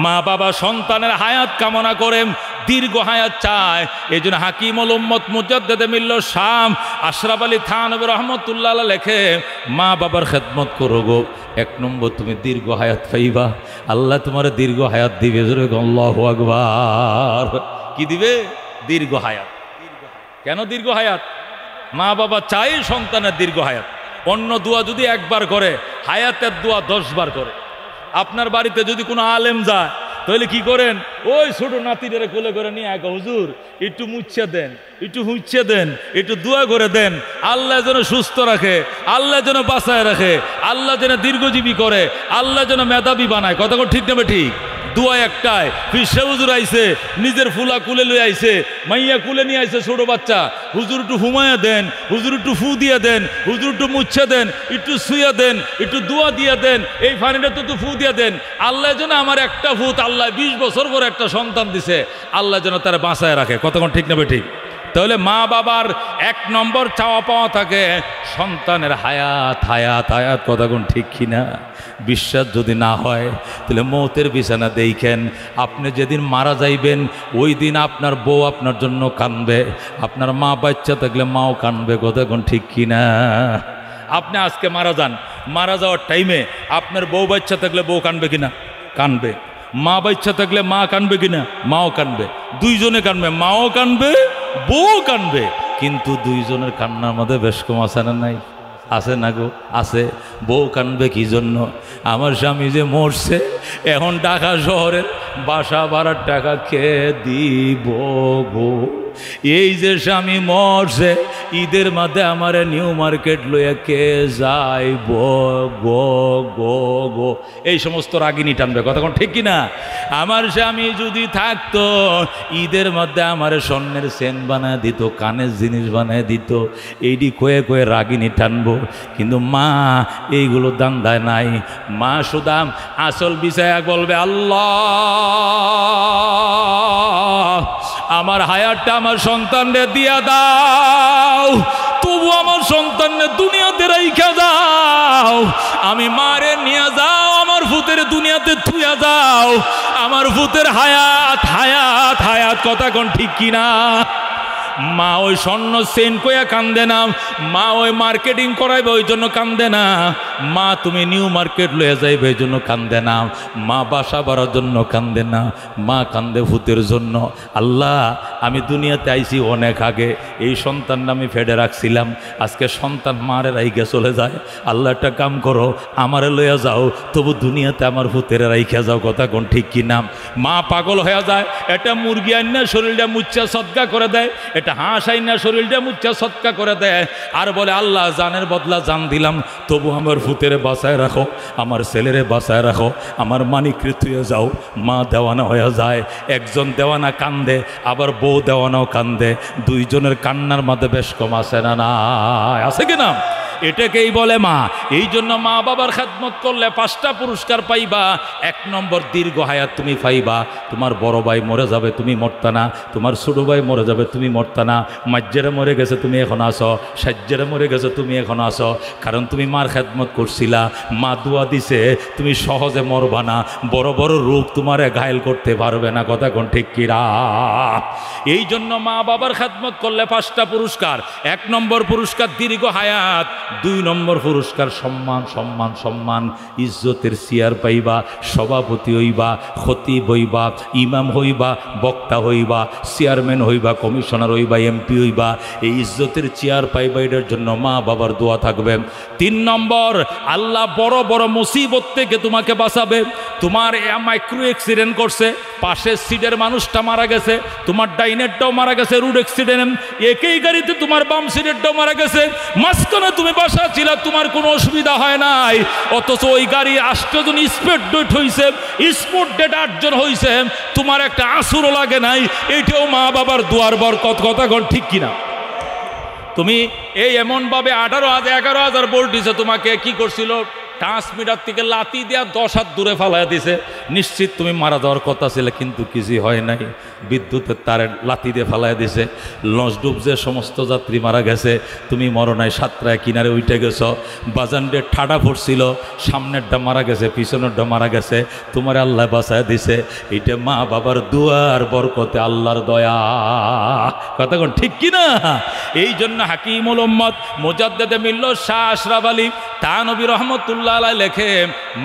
মা বাবা সন্তানের হায়াত কামনা করেন, দীর্ঘ হায়াত চায়। এই জন্য হাকিমুল উম্মত মুজাদ্দিদে মিল্লাত শাহ আশরাফ আলী থানভী রহমতুল্লাহ আলাইহি লেখে, মা বাবার খেদমত করো গো, 1 নম্বর তুমি দীর্ঘ হায়াত পাইবা, আল্লাহ তোমার দীর্ঘ হায়াত দিবে। জোরে আল্লাহু আকবার। কি দিবে? দীর্ঘ হায়াত। কেন দীর্ঘ হায়াত? মা বাবা চায় সন্তানের দীর্ঘ হায়াত। অন্য দোয়া যদি 1 বার করে, হায়াতের দোয়া 10 বার করে। আপনার বাড়িতে যদি কোনো আলেম যায়, তাহলে কি করেন? ওই ছোট নাতিটারে কোলে করে নিয়ে এক, হুজুর একটু মুচ্ছে দেন, একটু হুঁচ্ছে দেন, একটু দোয়া করে দেন, আল্লাহ যেন সুস্থ রাখে, আল্লাহ যেন বাঁচায় রাখে, আল্লাহ যেন দীর্ঘজীবী করে, আল্লাহ যেন মেধাবী বানায়। কথা ঠিক নেবে? ঠিক। দোয়া একটাই। ফিরসে হুজুর আইছে, নিজের ফুলা কুলে লয়ে আইছে, মাইয়া কুলে নিয়ে আইছে ছোট বাচ্চা, হুজুর একটু হুমায়া দেন, হুজুর একটু ফু দিয়ে দেন, হুজুর একটু মুচ্ছে দেন, একটু শুয়ে দেন, একটু দোয়া দিয়ে দেন, এই ফানিটা তো ফু দিয়ে দেন। আল্লাহ যেন আমার একটা ফুত, আল্লাহ 20 বছর পর একটা সন্তান দিছে, আল্লাহ যেন তারা বাঁচায় রাখে। কতক্ষণ ঠিক নেবে? ঠিক। তাহলে মা বাবার 1 নম্বর চাওয়া পাওয়া থাকে সন্তানের হায়াত, হায়াত, হায়াত। কতক্ষণ ঠিক কিনা? বিশ্বাস যদি না হয় তাহলে মৌতের বিছানা দেখেন, আপনি যেদিন মারা যাইবেন ওই দিন আপনার বউ আপনার জন্য কাঁদবে, আপনার মা বাচ্চা থাকলে মাও কাঁদবে। কতক্ষণ ঠিক কিনা? আপনি আজকে মারা যান, মারা যাওয়ার টাইমে আপনার বউ বাচ্চা থাকলে বউ কাঁদবে কিনা? কাঁদবে। মা বাচ্চা থাকলে মা কাঁদবে কিনা? মাও কাঁদবে। দুইজনে কাঁদবে, মাও কাঁদবে, বউ কাঁদবে। কিন্তু দুইজনের কান্নার মধ্যে বেশ কম আছে না নাই? আছে না গো? আছে। বউ কানবে কি জন্য? আমার স্বামী যে মরছে, এখন ঢাকা শহরের বাসা ভাড়ার টাকা কে দিব গো? এই যে স্বামী মরছে, ঈদের মাঝে আমার নিউ মার্কেট লইয়া কে যাইব গো গো গো? এই সমস্ত রাগিনী টানবে, কথা কোন ঠিক কিনা? আমার স্বামী যদি থাকতো, ঈদের মধ্যে আমার স্বর্ণের চেন বানায় দিত, কানের জিনিস বানায় দিত, এইটি কয়ে কয়ে রাগিনী টানবো। কিন্তু মা এইগুলো দান্দায় নাই। মা সুদাম আসল বিষয় বলবে, আল্লাহ আমার হায়াতটা আমার সন্তানরে দিয়া দাও, তবু আমার সন্তানরে দুনিয়াতে রাইখা যাও। আমি মারে নিয়ে যাও, আমার ভূতের দুনিয়াতে থুইয়া যাও। আমার ভূতের হায়াত হায়াত হায়াত, কথা কোন ঠিক কিনা? মা ওই স্বর্ণ সেন কইয়া কান্দে না, মা ওই মার্কেটিং করাইবে ওই জন্য কান্দে না, মা তুমি নিউ মার্কেট লয়ে যাইবে এই জন্য কান্দে না, মা বাসা বাড়ার জন্য কান্দে না, মা কান্দে ভূতের জন্য। আল্লাহ আমি দুনিয়াতে আইছি অনেক আগে, এই সন্তানটা আমি ফেডে রাখছিলাম, আজকে সন্তান মারে রাইখে চলে যায়। আল্লাহ একটা কাম করো, আমারে লইয়া যাও, তবু দুনিয়াতে আমার ভূতের রাইখা যাও, কথা কোন ঠিক কিনা? মা পাগল হয়ে যায়, এটা মুরগি আইনা শরীরটা মুচ্ছা সদকা করে দেয়, এটা হাঁস আইনা শরীরটা মুচ্ছা সদকা করে দেয়, আর বলে আল্লাহ জানের বদলা জান দিলাম, তবু আমার ভূতেরে বাঁচায় রাখো, আমার ছেলেরে বাঁচায় রাখো, আমার মানিকৃত হয়ে যাও। মা দেওয়ানা হয়ে যায়, একজন দেওয়ানা কান্দে, আবার বউ দেওয়ানাও কান্দে, দুইজনের কান্নার মধ্যে বেশ কম আছে না? না আছে কিনা? এটাকেই বলে মা। এই জন্য মা বাবার খেদমত করলে 5টা পুরস্কার পাইবা। 1 নম্বর দীর্ঘ হায়াত তুমি পাইবা। তোমার বড় ভাই মরে যাবে, তুমি মরতা না, তোমার ছোট ভাই মরে যাবে, তুমি মরতা না, মাজ্জেরে মরে গেছে তুমি এখন আসো, সাজ্জেরে মরে গেছে তুমি এখন আসো, কারণ তুমি মার খেদমত করছিলা, মা দোয়া দিছে, তুমি সহজে মরবা না, বড় বড় রোগ তোমারে ঘায়েল করতে পারবে না, কথা কোন ঠিক কিরা? এই জন্য মা বাবার খেদমত করলে 5টা পুরস্কার। 1 নম্বর পুরস্কার দীর্ঘ হায়াত, 2 নম্বর পুরস্কার সম্মান সম্মান সম্মান, ইজ্জতের চেয়ার পাইবা, সভাপতি হইবা, খতিব হইবা, ইমাম হইবা, বক্তা হইবা, চেয়ারম্যান হইবা, কমিশনার হইবা, এমপি হইবা, এই ইজ্জতের চেয়ার পাইবা। এটার জন্য মা বাবার দোয়া থাকবে। 3 নম্বর আল্লাহ বড় বড় মুসিবত থেকে তোমাকে বাঁচাবে। তোমার মাইক্রো অ্যাক্সিডেন্ট করছে, পাশের সিটের মানুষটা মারা গেছে, তোমার ডাইনেরটাও মারা গেছে রোড অ্যাক্সিডেন্ট, একই গাড়িতে তোমার বাম সিটেরটাও মারা গেছে, মাঝখানে তুমি বাসা ছিল, তোমার কোনো অসুবিধা হয় নাই, অথচ ওই গাড়ি 8 জন স্পট ডেট হয়েছে, স্পট ডেট 8 জন হয়েছে, তোমার একটা আসুরও লাগে নাই। এইটাও মা বাবার দুয়ার বরকত, কথা কোন ঠিক কিনা? তুমি এই এমনভাবে 18,000-11,000 ভোল্ট দিছে, তোমাকে কি করছিল? ট্রান্সমিটার থেকে লাতি দেওয়া 10 হাত দূরে ফালাইয়া দিছে, নিশ্চিত তুমি মারা যাওয়ার কথা ছিল, কিন্তু কিছুই হয় নাই, বিদ্যুতের তারে লাতি দিয়ে ফালাইয়া দিছে। লঞ্চ ডুবছে, সমস্ত যাত্রী মারা গেছে, তুমি মরো নাই, সাতরায় কিনারে উঠে গেছ। বাজানডে ঠাডা পড়ছিল, সামনেরটা মারা গেছে, পিছনেরটা মারা গেছে, তোমার আল্লাহ বাঁচায় দিছে। এইটা মা বাবার দুয়ার বরকতে, আল্লাহর দয়া, কথা কোন ঠিক কিনা? এই জন্য হাকিমুল উম্মত মুজাদ্দেদে মিল্লাত শাহ আশরাফ আলী থানভী রহমতুল্লাহ আলাইহি লেখে,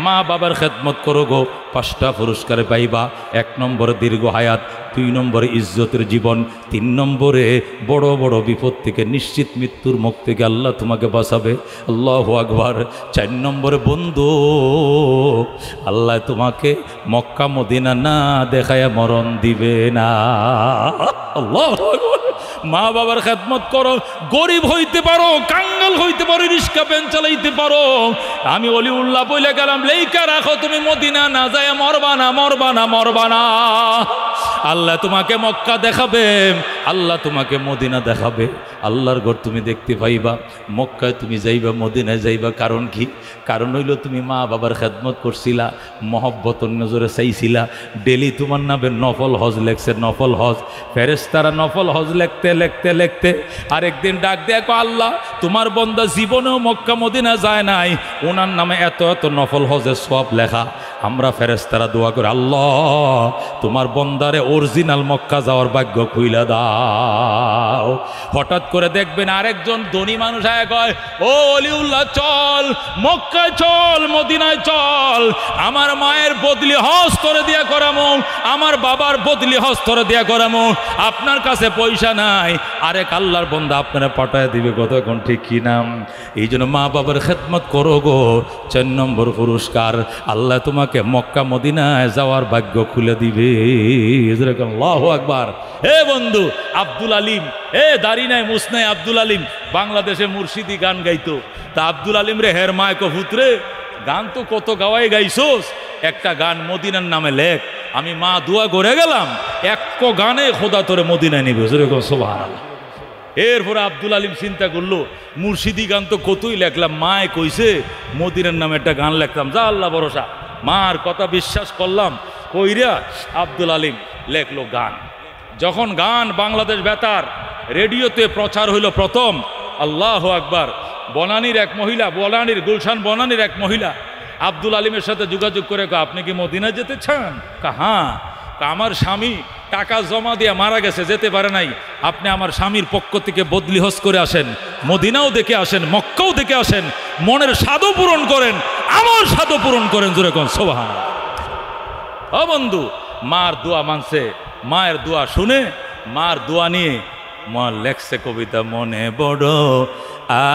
মা বাবার খেদমত করো গো, 5টা পুরস্কারে পাইবা। 1 নম্বরে দীর্ঘ হায়াত, 2 নম্বরে ইজ্জতের জীবন, 3 নম্বরে বড় বড় বিপদ থেকে নিশ্চিত মৃত্যুর মুখ থেকে আল্লাহ তোমাকে বাঁচাবে। আল্লাহু আকবার। 4 নম্বরে বন্ধু, আল্লাহ তোমাকে মক্কা মদিনা না দেখায় মরণ দিবে না। আল্লাহু আকবার। মা বাবার খেদমত করো, গরিব হইতে পারো, কাঙ্গাল হইতে পারো, রিস্কা ভ্যান চালাইতে পারো, আমি অলিউল্লাহ বলে গেলাম, লেখা রাখো তুমি মদিনা না যায় মরবা না, মরবা না, মরবা না। আল্লাহ তোমাকে মক্কা দেখাবে, আল্লাহ তোমাকে মদিনা দেখাবে, আল্লাহর ঘর তুমি দেখতে পাইবা। মক্কায় তুমি যাইবা, মদিনায় যাইবা, কারণ কি? কারণ হইল তুমি মা বাবার খেদমত করছিলা, মহব্বতর নজরে চাইছিলা। ডেলি তোমার নামে নফল হজ লেখছে, নফল হজ। ফেরেশতারা নফল হজ লেখতে লেখতে লেখতে আরেকদিন ডাক দেখো, আল্লাহ তোমার বন্দা জীবনেও মক্কা মদিনা যায় নাই, ওনার নামে এত এত নফল হজের সব লেখা। আমরা ফেরেশতারা দোয়া করে, আল্লাহ তোমার বন্দারে অরিজিনাল মক্কা যাওয়ার ভাগ্য খুইলা দাও। যাও। হঠাৎ করে দেখবেন আরেকজন ধনী মানুষ আয় কয়, ও অলিউল্লাহ চল, মক্কায় চল, মদিনায় চল, আমার মায়ের বদলি হজ তোরে দিয়া করামো, আমার বাবার বদলি হজ তোরে দিয়া করামো, আপনার কাছে পয়সা নাই, আরেক আল্লাহর বন্দা আপনারা পাঠায় দিবে কতক্ষণ, ঠিক কি নাম? এই জন্য মা বাবার খেদমত করো গো, 4 নম্বর পুরস্কার, আল্লাহ তোমাকে মক্কা মদিনায় যাওয়ার ভাগ্য খুলে দিবে। আল্লাহু আকবার। হে বন্ধু, আব্দুল আলিম, দাড়ি নাই মুছ নাই, আব্দুল আলিম বাংলাদেশে মুর্শিদি গান গাইতো। তা আব্দুল আলিম রে, হের মায় কফুতরে, গান তো কত গাওয়াই গাইছোস, একটা গান মদিনার নামে লেখ, আমি মা দোয়া করে গেলাম, এক গানে খোদা তোরে মদিনায় নিবে। সুবহানাল্লাহ। এরপরে আব্দুল আলিম চিন্তা করলো, মুর্শিদি গান তো কতই লেখলাম, মায় কইছে মদিনার নামে একটা গান লেখতাম, যা আল্লাহ ভরসা, মার কথা বিশ্বাস করলাম, কইরা আব্দুল আলিম লেখলো গান। যখন গান বাংলাদেশ বেতার রেডিওতে প্রচার হইল প্রথম, আল্লাহু আকবার, বনানীর এক মহিলা, বনানীর গুলশান বনানীর এক মহিলা আব্দুল আলিমের সাথে যোগাযোগ করে, আপনি কি মদিনা যেতে চান? হ্যাঁ। আমার স্বামী টাকা জমা দিয়ে মারা গেছে, যেতে পারে নাই, আপনি আমার স্বামীর পক্ষ থেকে বদলি হজ করে আসেন, মদিনাও দেখে আসেন, মক্কাও দেখে আসেন, মনের স্বাদও পূরণ করেন, আমার স্বাদও পূরণ করেন। জোরে কোন সুবহানাল্লাহ। ও বন্ধু, মার দোয়া মানছে, মায়ের দোয়া শুনে, মার দোয়া নিয়ে মা লেখছে কবিতা, মনে বড়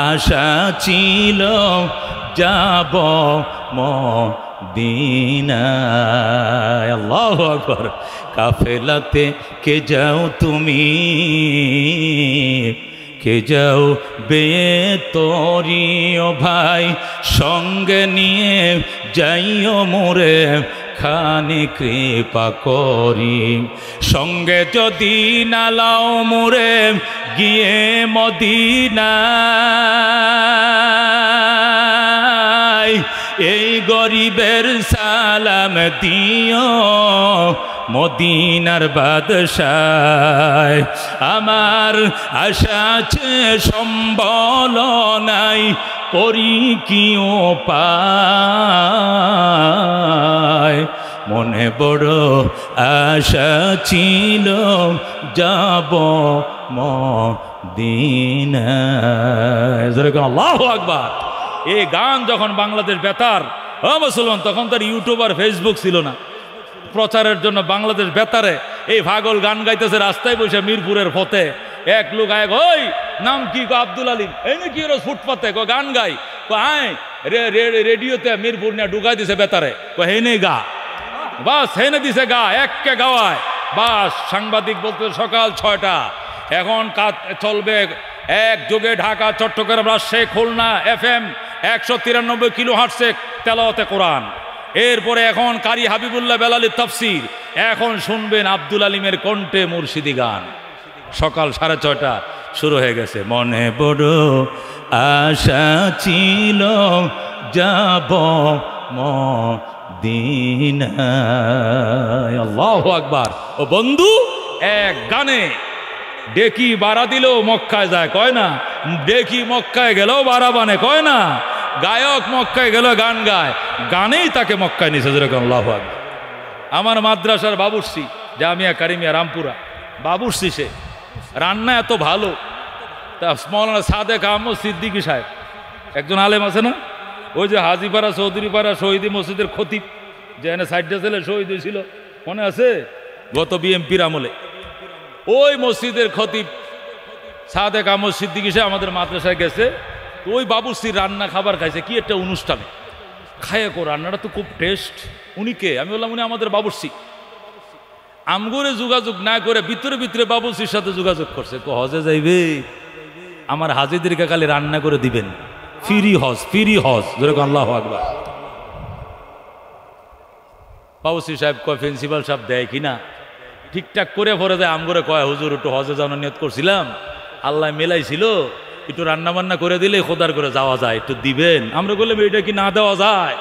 আশা ছিল যাব মদিনায়। আল্লাহু আকবার। কাফেলাতে কে যাও তুমি, কে যাও বে তোরি ও ভাই, সঙ্গে নিয়ে যাইও মোরে খানি কৃপা করি, সঙ্গে যদি নালাও মোরে গিয়ে মদিনায়, এই গরিবের সালাম দিও মদিনার বাদশায়, আমার আশা আছে সম্বল নাই, করি কি উপায়, মনে বড় আশা ছিল যাব মদিনায়। আল্লাহু আকবার। এই গান যখন বাংলাদেশ বেতার, ও মুসলমান, তখন তার ইউটিউব আর ফেসবুক ছিল না, প্রচারের জন্য বাংলাদেশ বেতারে এই পাগল গান গাইতেছে রাস্তায় বসে মিরপুরের পথে। এক লোক আয়, ওই নাম কি? আব্দুল আলিম। এই নাকি রোজ ফুটপাতে গান গাই, আয় রেডিওতে মিরপুর নিয়ে ঢুকাই দিছে বেতারে, হেনে গা, বাস হেনে দিছে গা, এককে গাওয়ায় বাস। সাংবাদিক বলতে সকাল 6টা, এখন কাজ চলবে এক যোগে ঢাকা, চট্টগ্রাম, রাজশাহী, খুলনা FM 193 কিলোহার্টজে তেলাওয়াতে কোরআন। এরপরে এখন কারি হাবিবুল্লাহ বেলালের তাফসীর, এখন শুনবেন আব্দুল আলিমের কণ্ঠে মুর্শিদি গান। সকাল 6:30 শুরু হয়ে গেছে। মনে বড় আশা ছিল যাব মদিনায়। আল্লাহু আকবার। ও বন্ধু, এক গানে ডেকি বাড়া দিলেও মক্কায় যায়, কয় না? ডেকি মক্কায় গেলেও বাড়া বানে, কয় না? গায়ক মক্কায় গেল গান গায়, গানেই তাকে মক্কায় নিছে। যেরকম আল্লাহু আকবার। আমার মাদ্রাসার বাবুর্চি, জামিয়া কারিমিয়া রামপুরা বাবুর্চি, সে রান্না এত ভালো। তা মৌলানা সাদেক আহমদ সিদ্দিকী সাহেব, একজন আলেম আছে না, ওই যে হাজিপাড়া চৌধুরীপাড়া শহীদি মসজিদের খতিব, যে এনে সাইডটা ছেলে শহীদ হয়েছিল, মনে আছে? গত বিএমপির আমলে ওই মসজিদের খতিব সাদেক আহমদ সিদ্দিকী সাহেব আমাদের মাদ্রাসায় গেছে। তো ওই বাবুর্চির রান্না খাবার খাইছে, কি একটা অনুষ্ঠানে খায়, রান্নাটা তো খুব টেস্ট। উনি কে? আমি বললাম, উনি আমাদের বাবুর্চি। আমগরে যোগাযোগ না করে ভিতরে ভিতরে বাবুর্চির সাথে যোগাযোগ করছে, হজে যাইবে, আমার হাজিদেরকে খালি রান্না করে দিবেন, ফ্রি হজ, ফ্রি হজ। যেরকম আল্লাহু আকবার। বাবুর্চি সাহেব কয়, প্রিন্সিপাল সাহেব দেয় কিনা ঠিকঠাক করে পরে দেয়। আমগরে কয়, হুজুর একটু হজে যাওয়ার নিয়ত করছিলাম, আল্লাহ মেলাইছিল, একটু রান্না বান্না করে দিলে খোদার করে যাওয়া যায়, একটু দিবেন। আমরা বললাম, এটা কি না দেওয়া যায়?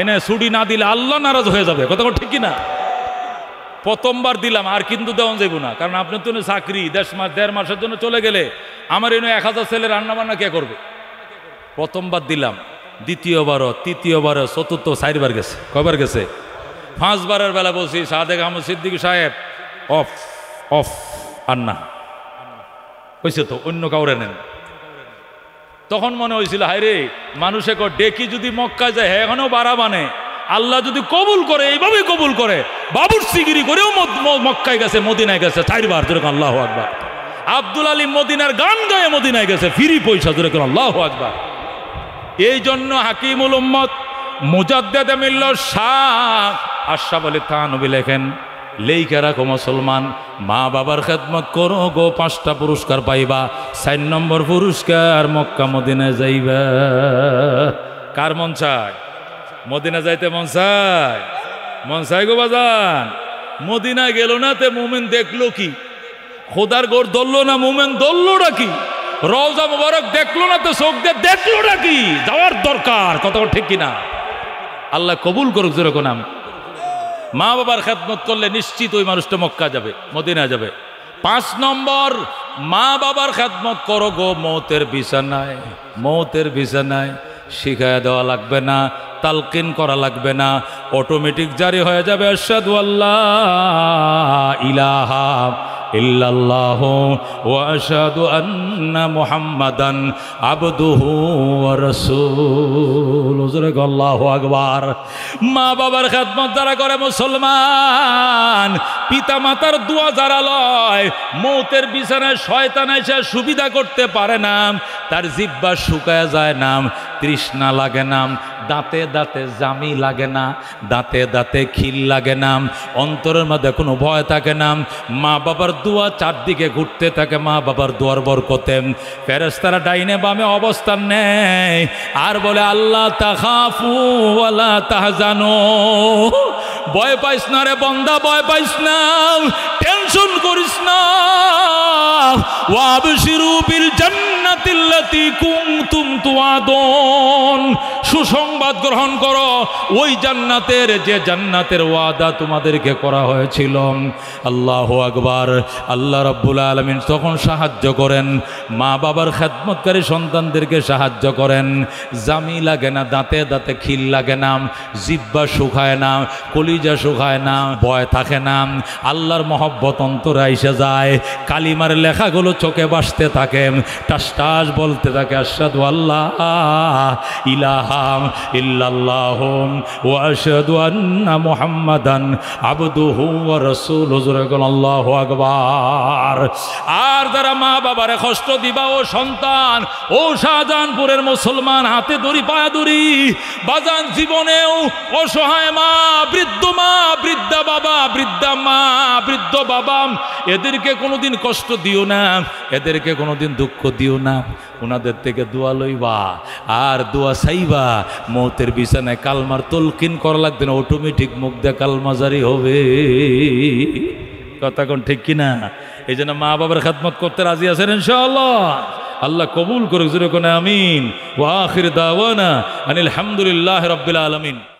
এনে ছুটি না দিলে আল্লাহ নারাজ হয়ে যাবে, কথা ঠিক কিনা? প্রথমবার দিলাম, আর কিন্তু দেওয়া যাব না, কারণ আপনার তো চাকরি 1.5 মাসের জন্য চলে গেলে আমার এনে 1000 ছেলে রান্না বান্না কে করবে? প্রথমবার দিলাম, দ্বিতীয়বারও, তৃতীয়বারও, চতুর্থ, 4বার গেছে। কবার গেছে? 5বারের বেলা বলছি, সাদেক আহমদ সিদ্দিকী সাহেব অফ অফ, আর না হয়েছে তো, অন্য কাউরে নেন। তখন মনে হয়েছিল হায় রে, মানুষে ডেকি যদি মক্কা যায় হ্যাঁ এখনও বাড়া মানে আল্লাহ যদি কবুল করে, এইভাবে কবুল করে, বাবুর সিগিরি করেও মক্কায় গেছে, মদিনায় গেছে 4 বার, যেরকম আল্লাহু আকবার। আব্দুল আলী মদিনার গান গায়ে মদিনায় গেছে, ফ্রি পয়সা, যেরকম আল্লাহু আকবার। এই জন্য হাকিমুল উম্মত মুজাদ্দেদে মিল্লাত শাহ আশরাফ আলী থানভী লেখেন, লেইখা রাখো মুসলমান, মা বাবার খেদমত করো গো, 5টা পুরস্কার পাইবা। 4 নম্বর পুরস্কার, মক্কা মদিনায় যাইবা। কার মন চায়? মদিনা যাইতে মন চায়? মন চায় গো বাজান। মদিনায় গেল না তে মুমিন দেখলো কি? খোদার গোড় ধরলো না, মুমিন ধরলোটা কি? রওজা মুবারক দেখলো না তো চোখ দিয়ে দেখলোটা কি? যাওয়ার দরকার, কত ঠিক কিনা? আল্লাহ কবুল করুক যেরকম নাম। মা বাবার খেদমত করলে নিশ্চিত ওই মানুষটা মক্কা যাবে, মদিনা যাবে। 5 নম্বর, মা বাবার খেদমত করো গো মৌতের বিছানায়। মৌতের বিছানায় শিখায় দেওয়া লাগবে না, তালকিন করা লাগবে না, অটোমেটিক জারি হয়ে যাবে আশহাদু আল্লাহ ইলাহা ইল্লাল্লাহু ওয়া আশহাদু আন্না মুহাম্মাদান আবদুহু ওয়া রাসূলুহু। আল্লাহু আকবার। মা বাবার খেদমত যারা করে মুসলমান, পিতা মাতার দোয়া যারা লয়, মৌতের বিছানায় শয়তান এসে সুবিধা করতে পারে না, তার জিহ্বা শুকায় যায় না, তৃষ্ণা লাগে না, দাঁতে দাঁতে জামি লাগে না, দাঁতে দাঁতে খিল লাগে না, অন্তরের মধ্যে কোনো ভয় থাকে না। মা বাবার দোয়া চারদিকে ঘুরতে থাকে, মা বাবার দোয়ার বরকতে ফেরেশতারা ডাইনে বামে অবস্থান নেয় আর বলে আল্লাহ তাখাফু ওয়ালা তাহজানু, ভয় পাইস না রে বান্দা, ভয় পাইস না, টেনশন করিস না। ওয়াবশিরু বিল জান্নাতিল্লাতী কুনতুম তুআদুন, সুসংবাদ গ্রহণ করো ওই জান্নাতের, যে জান্নাতের ওয়াদা তোমাদেরকে করা হয়েছিল। আল্লাহু আকবার। আল্লাহ রাব্বুল আলামিন তখন সাহায্য করেন, মা বাবার খেদমতকারী সন্তানদেরকে সাহায্য করেন। জামি লাগে না, দাঁতে দাঁতে খিল লাগে না, জিহ্বা শুকায় না, কলিজা শুকায় না, ভয় থাকে না, আল্লাহর মহব্বত অন্তরে আইসে যায়, কালিমার লেখাগুলো চোখে ভাসতে থাকে, টাস টাস বলতে থাকে আশহাদু আল্লাহ ইলাহা ইল্লাল্লাহু ওয়া আশহাদু আন্না মুহাম্মাদান আবদুহু ওয়া রাসূলুহু। আল্লাহু আকবার। আর যারা মা বাবারে কষ্ট দিবা ও সন্তান, ও শাহজাহানপুরের মুসলমান, হাতে দড়ি পায়ে দড়ি, বাজান জীবনেও অসহায় মা, বৃদ্ধ মা, বৃদ্ধা বাবা, বৃদ্ধা মা, বৃদ্ধ বাবা, এদেরকে কোনোদিন কষ্ট দিও না, এদেরকে কোনোদিন দুঃখ দিও না। ওনাদের থেকে দোয়া লইবা আর দোয়া চাইবা। মৌতের বিছানায় কালমার তলকিন করা লাগবে না, অটোমেটিক মুখ দিয়ে কালমা জারি হবে। কথা কোন ঠিক কিনা? এই জন্য মা বাবার খেদমত করতে রাজি আছেন ইনশাআল্লাহ? আল্লাহ কবুল করুক, যেরকম আমিন। ওয়া আখির দাওয়ানা আনিল হামদুলিল্লাহি রাব্বিল আলামিন।